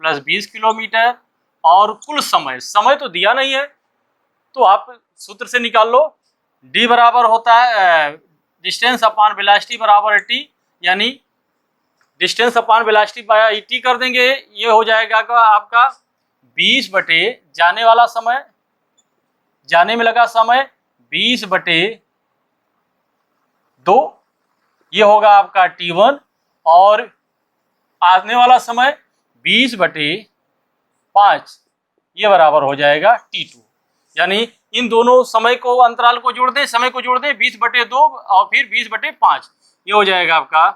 [SPEAKER 1] प्लस 20 किलोमीटर और कुल समय। समय तो दिया नहीं है तो आप सूत्र से निकाल लो। d बराबर होता है डिस्टेंस अपॉन वेलोसिटी बराबर टी, यानी distance upon velocity bye T कर देंगे। ये हो जाएगा आपका 20 बटे जाने वाला समय, जाने में लगा समय 20 बटे 2, ये होगा आपका t1, और आने वाला समय 20 बटे 5, ये बराबर हो जाएगा t2। यानी इन दोनों समय को अंतराल को जोड़ दें, समय को जोड़ दें 20 बटे 2 और फिर 20 बटे 5, ये हो जाएगा आपका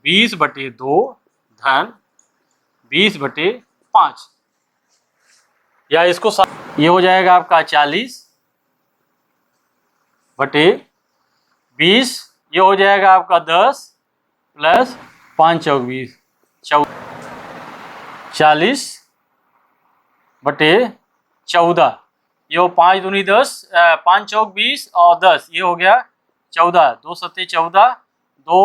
[SPEAKER 1] 20 बटे 2 धन 20 बटे 5, या इसको ये हो जाएगा आपका 40 बटे 20, ये हो जाएगा आपका 10 प्लस 5 चौक 20, 40 बटे 14, ये हो 5 दूनी 10, 5 चौक 20 और 10, ये हो गया 14, 2 सत्ते 14, 2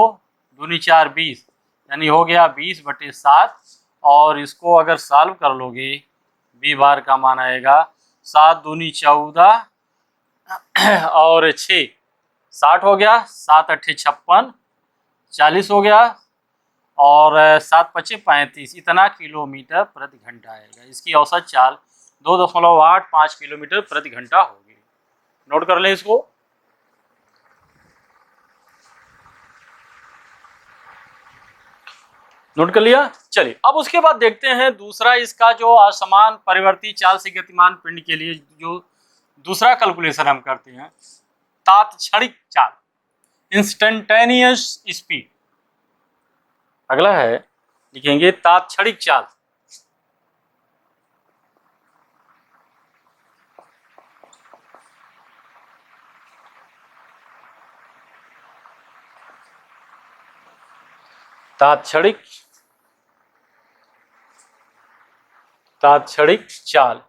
[SPEAKER 1] दूनी 4 20, यानी हो गया 20 बटे 7। और इसको अगर सॉल्व कर लोगे b बार का मान आएगा 7 दूनी 14 और 6 60 हो गया, 7 अट्ठे 56, 40 हो गया और 7 पचे 35, इतना किलोमीटर प्रति घंटा आएगा। इसकी औसत चाल 2.85 किलोमीटर प्रति घंटा होगी। नोट कर लें इसको। नोट कर लिया। चलिए अब उसके बाद देखते हैं दूसरा इसका जो असमान परिवर्ती चाल से गतिमान पिंड के लिए जो दूसरा कैलकुलेशन हम करते हैं, तात्क्षणिक चाल, इंस्टेंटेनियस स्पीड। अगला है, लिखेंगे तात्क्षणिक चाल। तात्क्षणिक चाल,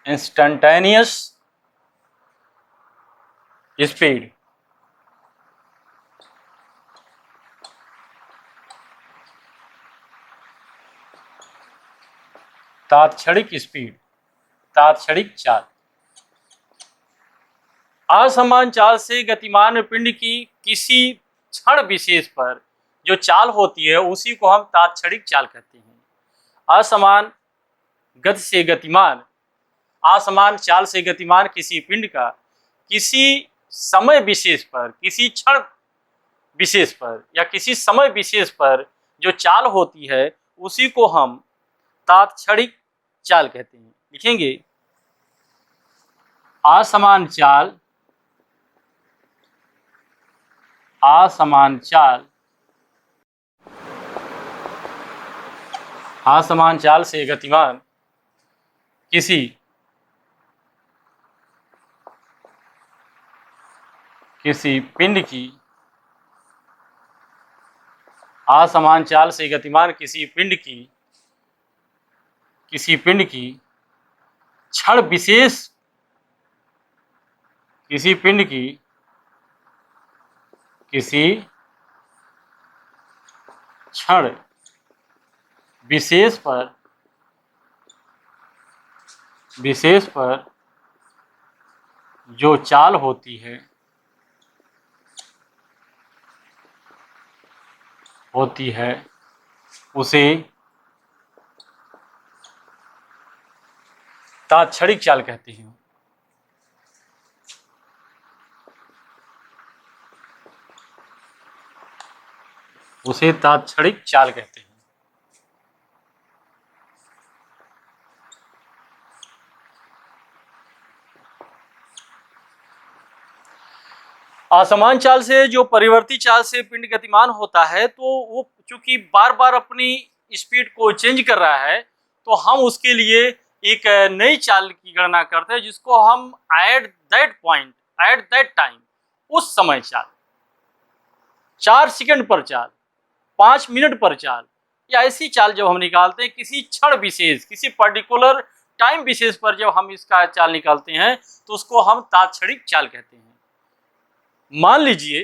[SPEAKER 1] इंस्टेंटेनियस स्पीड। तात्क्षणिक स्पीड, तात्क्षणिक चाल। असमान चाल से गतिमान पिंड की किसी क्षण विशेष पर जो चाल होती है उसी को हम तात्क्षणिक चाल कहते हैं। असमान गति से गतिमान, असमान चाल से गतिमान किसी पिंड का किसी समय विशेष पर, किसी क्षण विशेष पर या किसी समय विशेष पर जो चाल होती है उसी को हम तात्क्षणिक चाल कहते हैं। लिखेंगे असमान चाल, असमान चाल, असमान चाल से गतिमान किसी पिंड की, असमान चाल से गतिमान किसी पिंड की क्षण विशेष, किसी पिंड की किसी क्षण विशेष पर जो चाल होती है उसे तात्क्षणिक चाल कहते हैं। उसे तात्क्षणिक चाल कहते हैं। असमान चाल से जो परिवर्ती चाल से पिंड गतिमान होता है तो वो चूंकि बार बार अपनी स्पीड को चेंज कर रहा है तो हम उसके लिए एक नई चाल की गणना करते हैं जिसको हम at that point, at that time, उस समय चाल, 4 सेकंड पर चाल, 5 मिनट पर चाल, या ऐसी चाल जब हम निकालते हैं किसी क्षण विशेष, किसी पर्टिकुलर टाइम विशेष पर जब हम इसका चाल निकालते हैं तो उसको हम तात्क्षणिक चाल कहते हैं। मान लीजिए,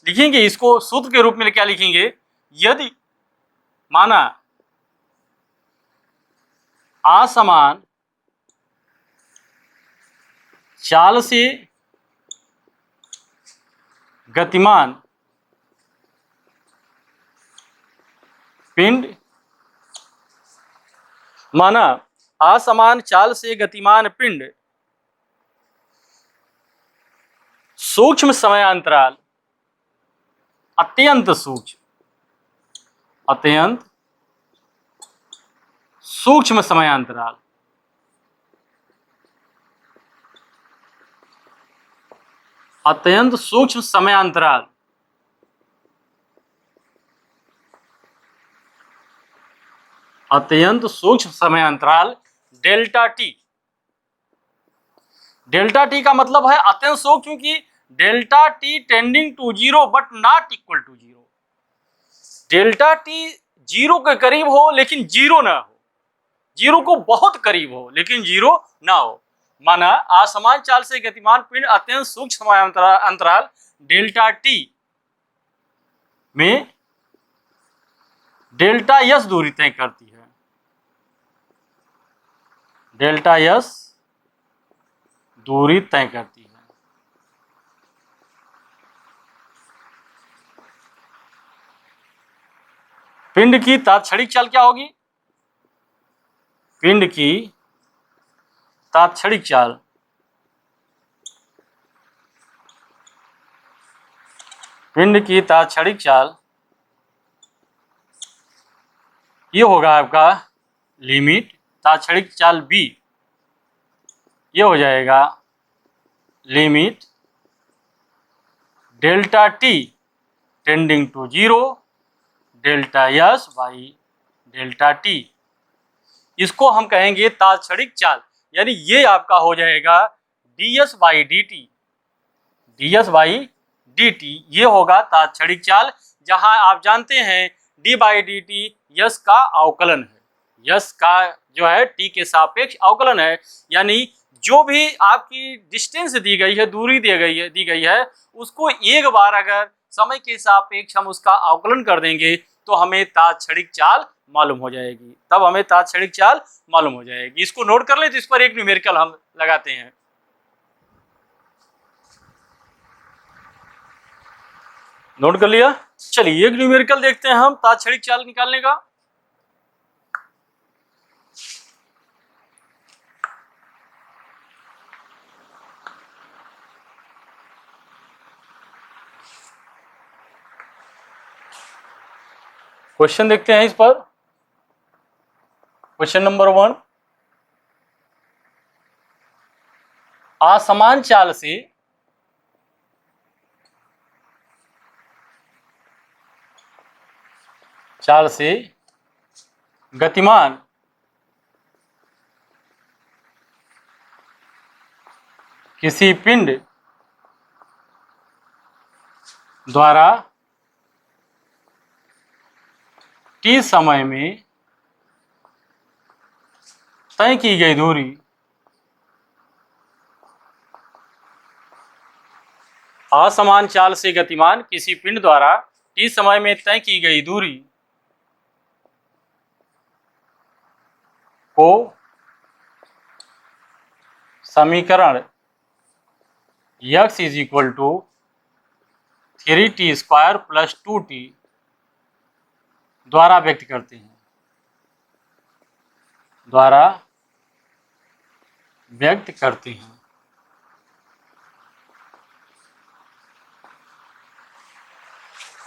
[SPEAKER 1] लिखेंगे इसको सूत्र के रूप में क्या लिखेंगे, यदि माना असमान चाल से गतिमान पिंड, माना असमान चाल से गतिमान पिंड सूक्ष्म समयांतराल, अत्यंत सूक्ष्म समयांतराल, अत्यंत सूक्ष्म समयांतराल अत्यंत सूक्ष्म समयांतराल डेल्टा टी। डेल्टा टी का मतलब है अत्यंत सूक्ष्म, क्योंकि delta t tending to zero but not equal to zero. Delta t zero के करीब हो लेकिन जीरो ना हो, जीरो को बहुत करीब हो लेकिन जीरो ना हो। माना असमान चाल से गतिमान पिंड अत्यंत सूक्ष्म समय अंतराल डेल्टा टी में डेल्टा यस दूरी तय करती है। डेल्टा यस दूरी तय करती है। पिंड की तात्क्षणिक चाल क्या होगी? पिंड की तात्क्षणिक चाल ये होगा आपका लिमिट, तात्क्षणिक चाल बी ये हो जाएगा limit delta t tending to zero delta s by delta t. इसको हम कहेंगे तात्क्षणिक चाल, यानी ये आपका हो जाएगा ds by D T, ds by D T ये होगा तात्क्षणिक चाल, जहां आप जानते हैं d by D T yes का अवकलन है, यस का जो है t के सापेक्ष अवकलन है। यानी जो भी आपकी डिस्टेंस दी गई है, दूरी दी गई है उसको एक बार अगर समय के सापेक्ष हम उसका अवकलन कर देंगे तो हमें तात्क्षणिक चाल मालूम हो जाएगी, तब हमें तात्क्षणिक चाल मालूम हो जाएगी। इसको नोट कर लें तो इस पर एक न्यूमेरिकल हम लगाते हैं। नोट कर लिया? चलिए एक न्यूमेरिकल देखते हैं हम तात्क्षणिक चाल निकालने का। क्वेश्चन देखते हैं इस पर। क्वेश्चन नंबर 1, असमान चाल से गतिमान किसी पिंड द्वारा t समय में तय की गई दूरी असमान चाल से गतिमान किसी पिंड द्वारा t समय में तय की गई दूरी को समीकरण x is equal to 3t square plus 2t द्वारा व्यक्त करते हैं,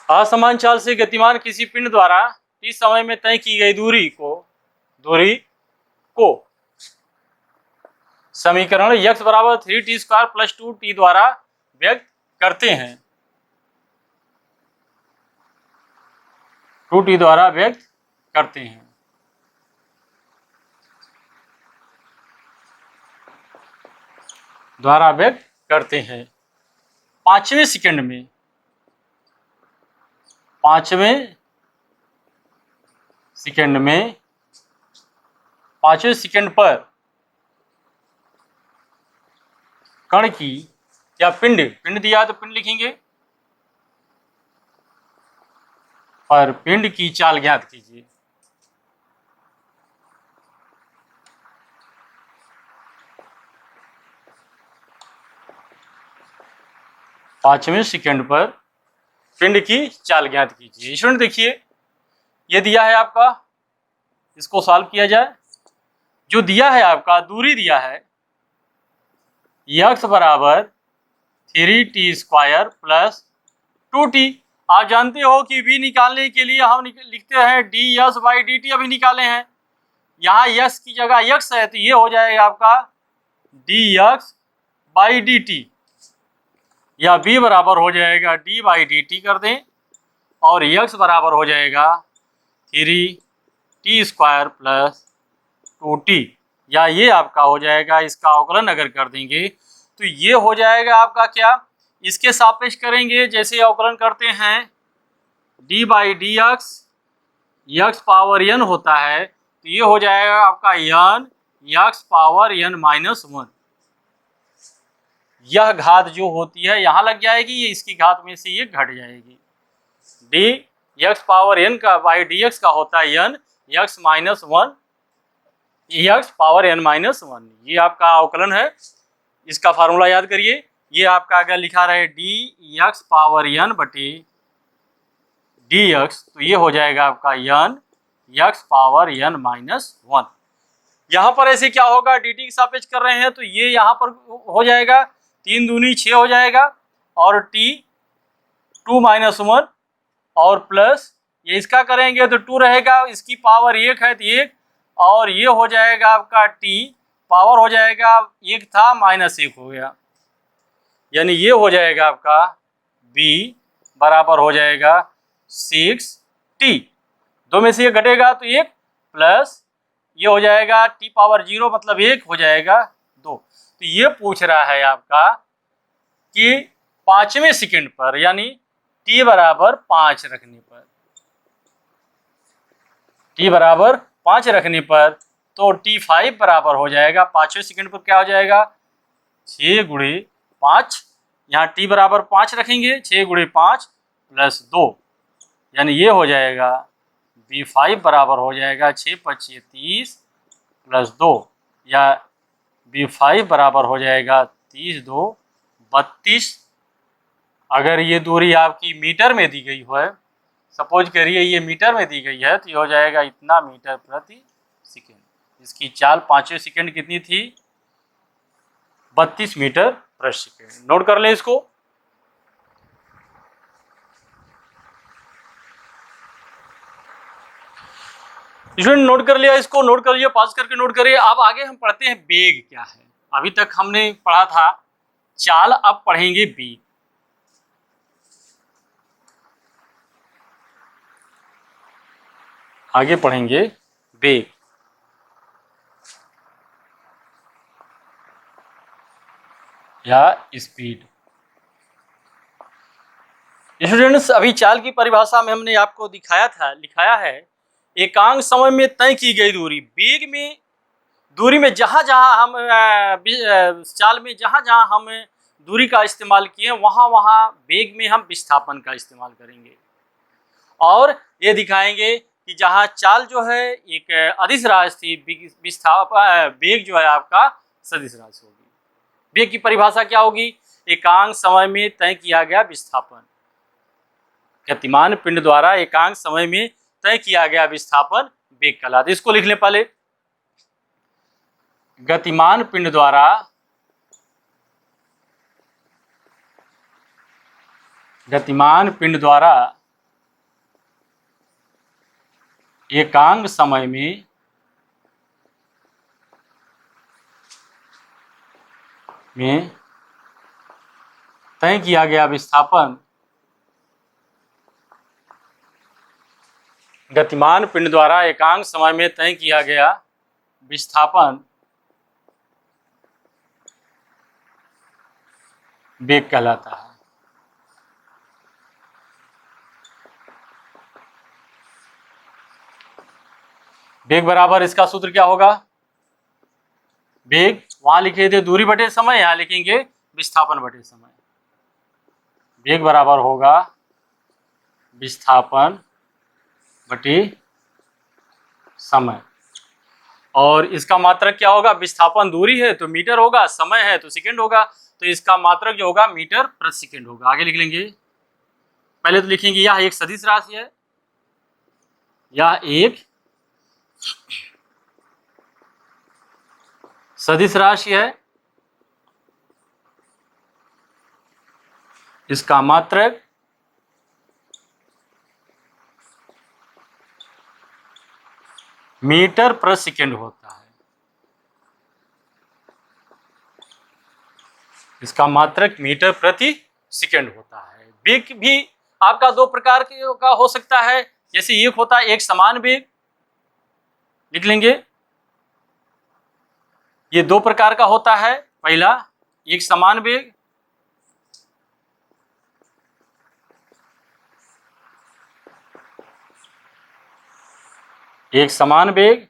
[SPEAKER 1] असमान चाल से गतिमान किसी पिंड द्वारा t समय में तय की गई दूरी को समीकरण x बराबर 3t स्क्वायर प्लस 2t द्वारा व्यक्त करते हैं, 2t द्वारा व्यक्त करते हैं। पांचवें सेकंड पर कण की या पिंड दिया है तो पिंड लिखेंगे, और पिंड की चाल ज्ञात कीजिए। पांचवें सेकंड पर पिंड की चाल ज्ञात कीजिए। स्टूडेंट देखिए, ये दिया है आपका, इसको सॉल्व किया जाए। जो दिया है आपका, दूरी दिया है x बराबर 3t स्क्वायर प्लस 2t। आप जानते हो कि v निकालने के लिए हम लिखते हैं ds बाई dt। अभी निकाले हैं, यहाँ x की जगह x है तो ये हो जाएगा आपका dx बाई dt, या v बराबर हो जाएगा d बाई dt कर दें, और x बराबर हो जाएगा 3t स्क्वायर प्लस 2t, या ये आपका हो जाएगा, इसका अवकलन अगर कर देंगे तो ये हो जाएगा आपका क्या, इसके सापेक्ष करेंगे जैसे अवकलन करते हैं d by D x power n होता है, तो ये हो जाएगा आपका n x power n minus 1। यह घात जो होती है यहाँ लग जाएगी, ये इसकी घात में से ये घट जाएगी। d x पावर n का बाई डी एक्स का होता है n x minus 1 x power n minus 1। ये आपका अवकलन है, इसका फार्मूला याद करिए। ये आपका अगर लिखा रहे डी एक्स पावर n बटे डी एक्स, तो ये हो जाएगा आपका n x power n minus 1। यहाँ पर ऐसे क्या होगा, dt के सापेक्ष कर रहे हैं तो ये यहाँ पर हो जाएगा 3 दूनी 6 हो जाएगा, और t 2 माइनस 1 और प्लस ये इसका करेंगे तो 2 रहेगा, इसकी पावर 1 है तो 1, और ये हो जाएगा आपका t पावर हो जाएगा 1 था माइनस 1 हो गया, यानी ये हो जाएगा आपका b बराबर हो जाएगा 6t। 2 में से ये घटेगा तो 1 प्लस ये हो जाएगा t पावर 0 मतलब 1 हो जाएगा 2। तो ये पूछ रहा है आपका कि पांचवें सेकंड पर, यानी t बराबर 5 रखने पर, तो t5 बराबर हो जाएगा, पांचवें सेकंड पर क्या हो जाएगा 6 गुणे 5, यहाँ t बराबर 5 रखेंगे, 6 गुणे 5 प्लस 2, यानी ये हो जाएगा b5 बराबर हो जाएगा 6 5 30 प्लस 2, या b5 बराबर हो जाएगा 30 2 32। अगर ये दूरी आपकी मीटर में दी गई हो, सपोज करिए ये मीटर में दी गई है, तो ये हो जाएगा इतना मीटर प्रति सेकेंड। इसकी चाल पांचवें सेकंड कितनी थी, 32 मीटर प्रति सेकेंड। नोट कर लें इसको। स्टूडेंट नोट कर लिया, इसको नोट कर लिया, पास करके नोट करिए। अब आगे हम पढ़ते हैं वेग क्या है। अभी तक हमने पढ़ा था चाल, अब पढ़ेंगे वेग। आगे पढ़ेंगे वेग या स्पीड। स्टूडेंट्स अभी चाल की परिभाषा में हमने आपको लिखाया है एकांक समय में तय की गई दूरी। वेग में दूरी में जहां जहां हम चाल में जहां जहां हम दूरी का इस्तेमाल किए वहां वहां वेग में हम विस्थापन का इस्तेमाल करेंगे, और ये दिखाएंगे कि जहां चाल जो है एक अदिश राशि थी, विस्थापन वेग जो है आपका सदिश राशि होगी। वेग की परिभाषा क्या होगी? एकांक समय में तय किया गया विस्थापन। गतिमान पिंड द्वारा एकांक समय में तय किया गया विस्थापन वेग कहलाता है। इसको लिख लें पहले। गतिमान पिंड द्वारा एकांक समय में तय किया गया विस्थापन, गतिमान पिंड द्वारा एकांक समय में तय किया गया विस्थापन वेग कहलाता है। वेग बराबर इसका सूत्र क्या होगा? वेग वहां लिखे थे दूरी बटे समय, यहां लिखेंगे विस्थापन बटे समय। वेग बराबर होगा विस्थापन बटे समय, और इसका मात्रक क्या होगा? विस्थापन दूरी है तो मीटर होगा, समय है तो सेकंड होगा, तो इसका मात्रक जो होगा मीटर प्रति सेकंड होगा। आगे लिख लेंगे। पहले तो लिखेंगे यह एक सदिश राशि है, यह एक सदिश राशि है, इसका मात्रक मीटर प्रति सेकंड होता है। इसका मात्रक मीटर प्रति सेकंड होता है। वेग भी आपका दो प्रकार का हो सकता है। जैसे एक होता है एक समान वेग, लिख लेंगे। ये दो प्रकार का होता है। पहला एक समान वेग, एक समान वेग,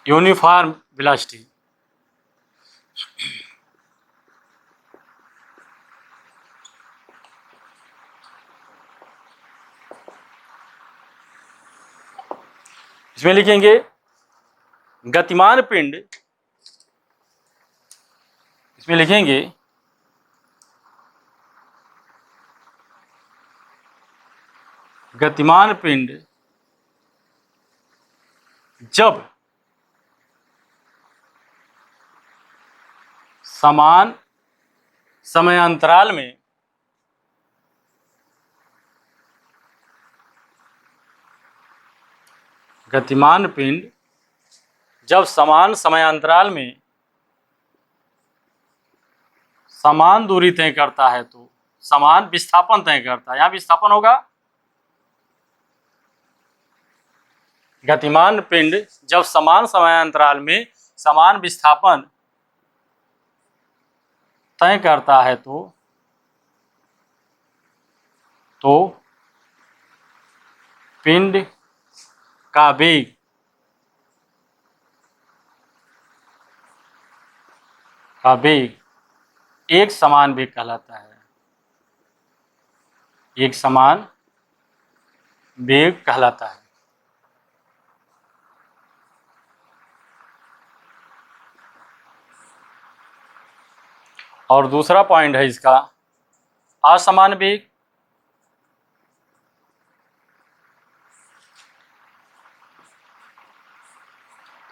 [SPEAKER 1] यूनिफॉर्म वेलोसिटी। इसमें लिखेंगे गतिमान पिंड, इसमें लिखेंगे गतिमान पिंड जब समान समयांतराल में गतिमान पिंड जब समान समयांतराल में समान दूरी तय करता है तो समान विस्थापन तय करता है। यहां विस्थापन होगा। गतिमान पिंड जब समान समयांतराल में समान विस्थापन तय करता है तो पिंड का वेग एक समान वेग कहलाता है। एक समान वेग कहलाता है। और दूसरा पॉइंट है इसका असमान वेग।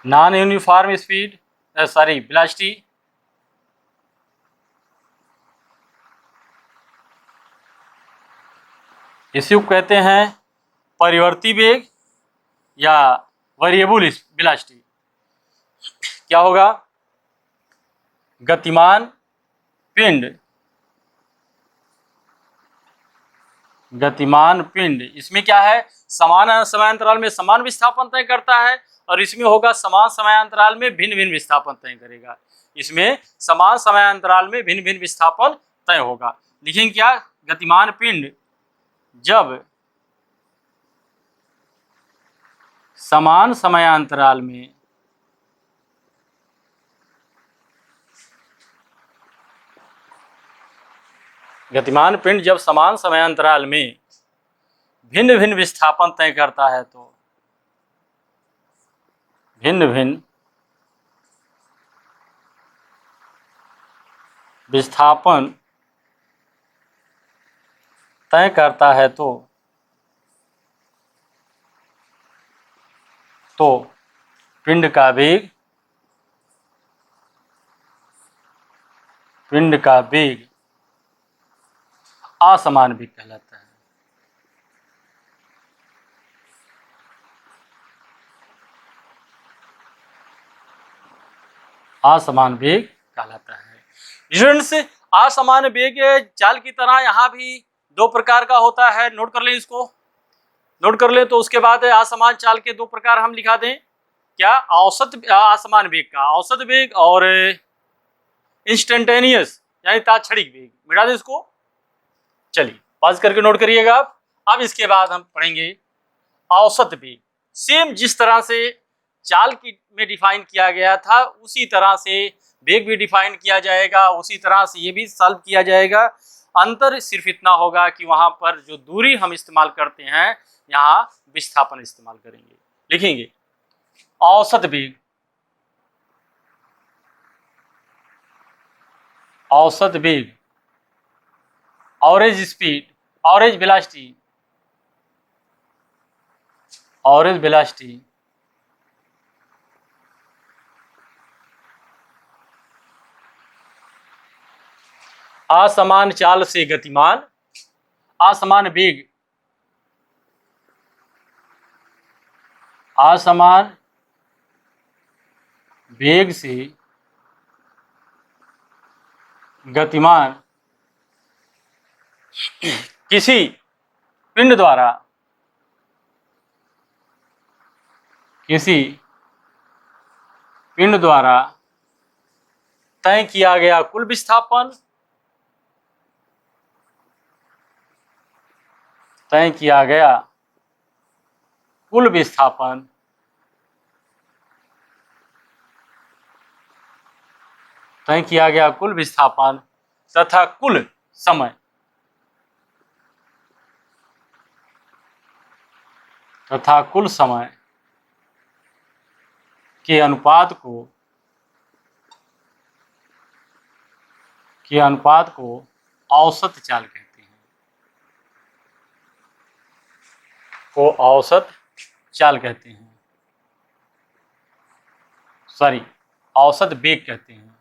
[SPEAKER 1] Non uniform speed sorry velocity, इसी को कहते हैं परिवर्ती वेग या वेरिएबल वेलोसिटी। क्या होगा? गतिमान पिंड, गतिमान पिंड इसमें क्या है, समान समयांतराल में समान विस्थापन तय करता है, और इसमें होगा समान समयांतराल में भिन्न भिन्न विस्थापन तय करेगा। इसमें समान समयांतराल में भिन्न भिन्न विस्थापन तय होगा। लिखेंगे क्या? गतिमान पिंड जब समान समयांतराल में गतिमान पिंड जब समान समयांतराल में भिन्न भिन्न विस्थापन तय करता है तो भिन्न भिन्न विस्थापन तय करता है तो पिंड का वेग असमान वेग कहलाता है। असमान वेग कहलाता है। स्टूडेंट्स, असमान वेग चाल की तरह यहाँ भी दो प्रकार का होता है। नोट कर लें, इसको नोट कर लें। तो उसके बाद असमान चाल के दो प्रकार हम लिखा दें। क्या? औसत असमान वेग का औसत वेग और इंस्टेंटेनियस यानी तात्क्षणिक वेग। मिटा दें इसको। चलिए पास करके नोट करिएगा आप। अब इसके बाद हम पढ़ेंगे औसत वेग। सेम जिस तरह से चाल की में डिफाइन किया गया था उसी तरह से वेग भी डिफाइन किया जाएगा, उसी तरह से ये भी सॉल्व किया जाएगा। अंतर सिर्फ इतना होगा कि वहां पर जो दूरी हम इस्तेमाल करते हैं यहाँ विस्थापन इस्तेमाल करेंगे। लिखेंगे औसत वेग, औसत वेग, average speed, average velocity, average velocity असमान चाल से गतिमान, असमान वेग, असमान वेग से गतिमान किसी पिंड द्वारा तय किया गया कुल विस्थापन, तय किया गया कुल विस्थापन तय किया गया कुल विस्थापन तथा कुल समय के अनुपात को औसत चाल कहते हैं। औसत वेग कहते हैं।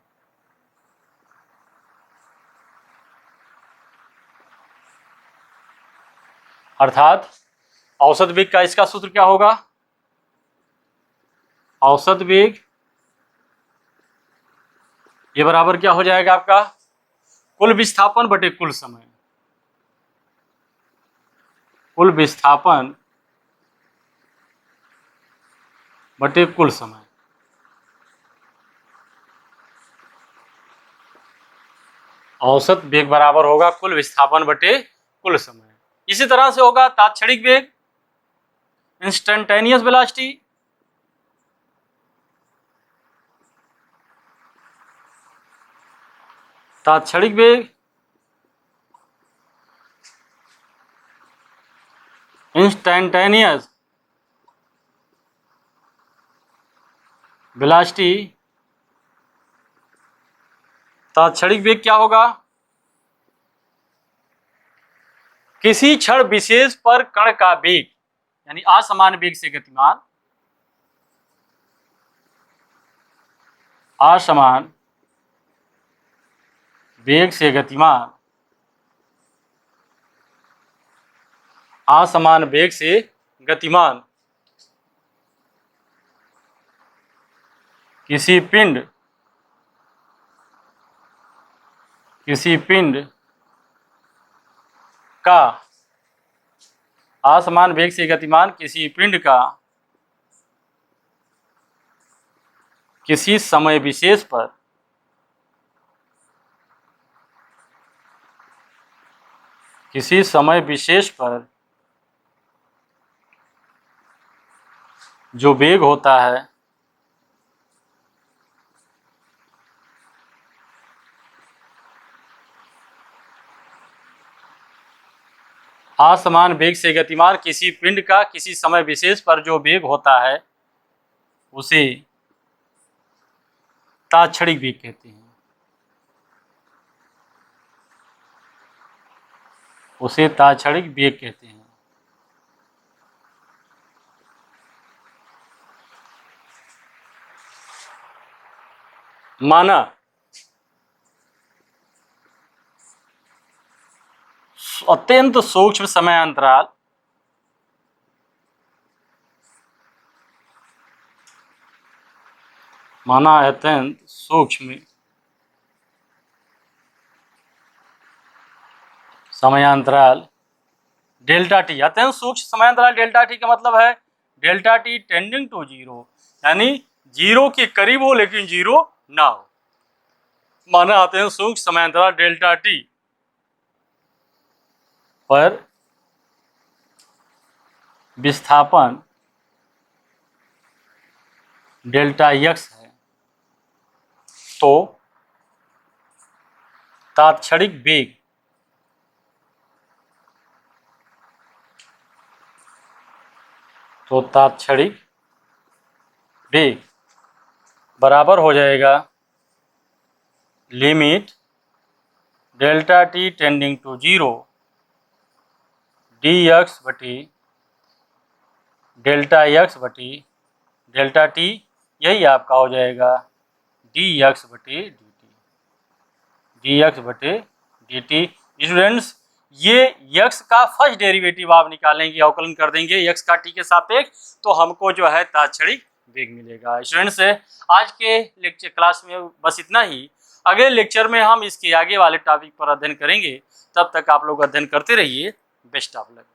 [SPEAKER 1] अर्थात औसत वेग का इसका सूत्र क्या होगा? औसत वेग ये बराबर क्या हो जाएगा आपका? कुल विस्थापन बटे कुल समय। कुल विस्थापन बटे कुल समय। औसत वेग बराबर होगा कुल विस्थापन बटे कुल समय। इसी तरह से होगा तात्क्षणिक वेग, इंस्टेंटेनियस वेलोसिटी, तात्क्षणिक वेग, इंस्टेंटेनियस वेलोसिटी। तात्क्षणिक वेग क्या होगा? किसी क्षण विशेष पर कण का वेग यानी असमान वेग से गतिमान, असमान वेग से गतिमान, असमान वेग से गतिमान किसी पिंड का, असमान वेग से गतिमान किसी पिंड का किसी समय विशेष पर जो वेग होता है असमान वेग से गतिमान किसी पिंड का किसी समय विशेष पर जो वेग होता है उसे तात्क्षणिक वेग कहते हैं। उसे तात्क्षणिक वेग कहते हैं। माना अत्यंत सूक्ष्म समय अंतराल अत्यंत सूक्ष्म समयांतराल डेल्टा टी, अत्यंत सूक्ष्म समयांतराल डेल्टा टी का मतलब है delta t tending to zero, यानी जीरो के करीब हो लेकिन जीरो ना हो। माना अत्यंत सूक्ष्म समयांतराल डेल्टा टी पर विस्थापन डेल्टा एक्स है तो तात्क्षणिक वेग बराबर हो जाएगा limit delta t tending to zero d x बटी डेल्टा एक्स बटी डेल्टा टी, यही आपका हो जाएगा डी एक्स बटे डी टी। स्टूडेंट्स, ये x का फर्स्ट डेरिवेटिव आप निकालेंगे, अवकलन कर देंगे x का t के सापेक्ष, तो हमको जो है तात्क्षणिक वेग मिलेगा। स्टूडेंट्स, आज के लेक्चर क्लास में बस इतना ही। अगले लेक्चर में हम इसके आगे वाले टॉपिक पर अध्ययन करेंगे। तब तक आप लोग अध्ययन करते रहिए। Best of luck.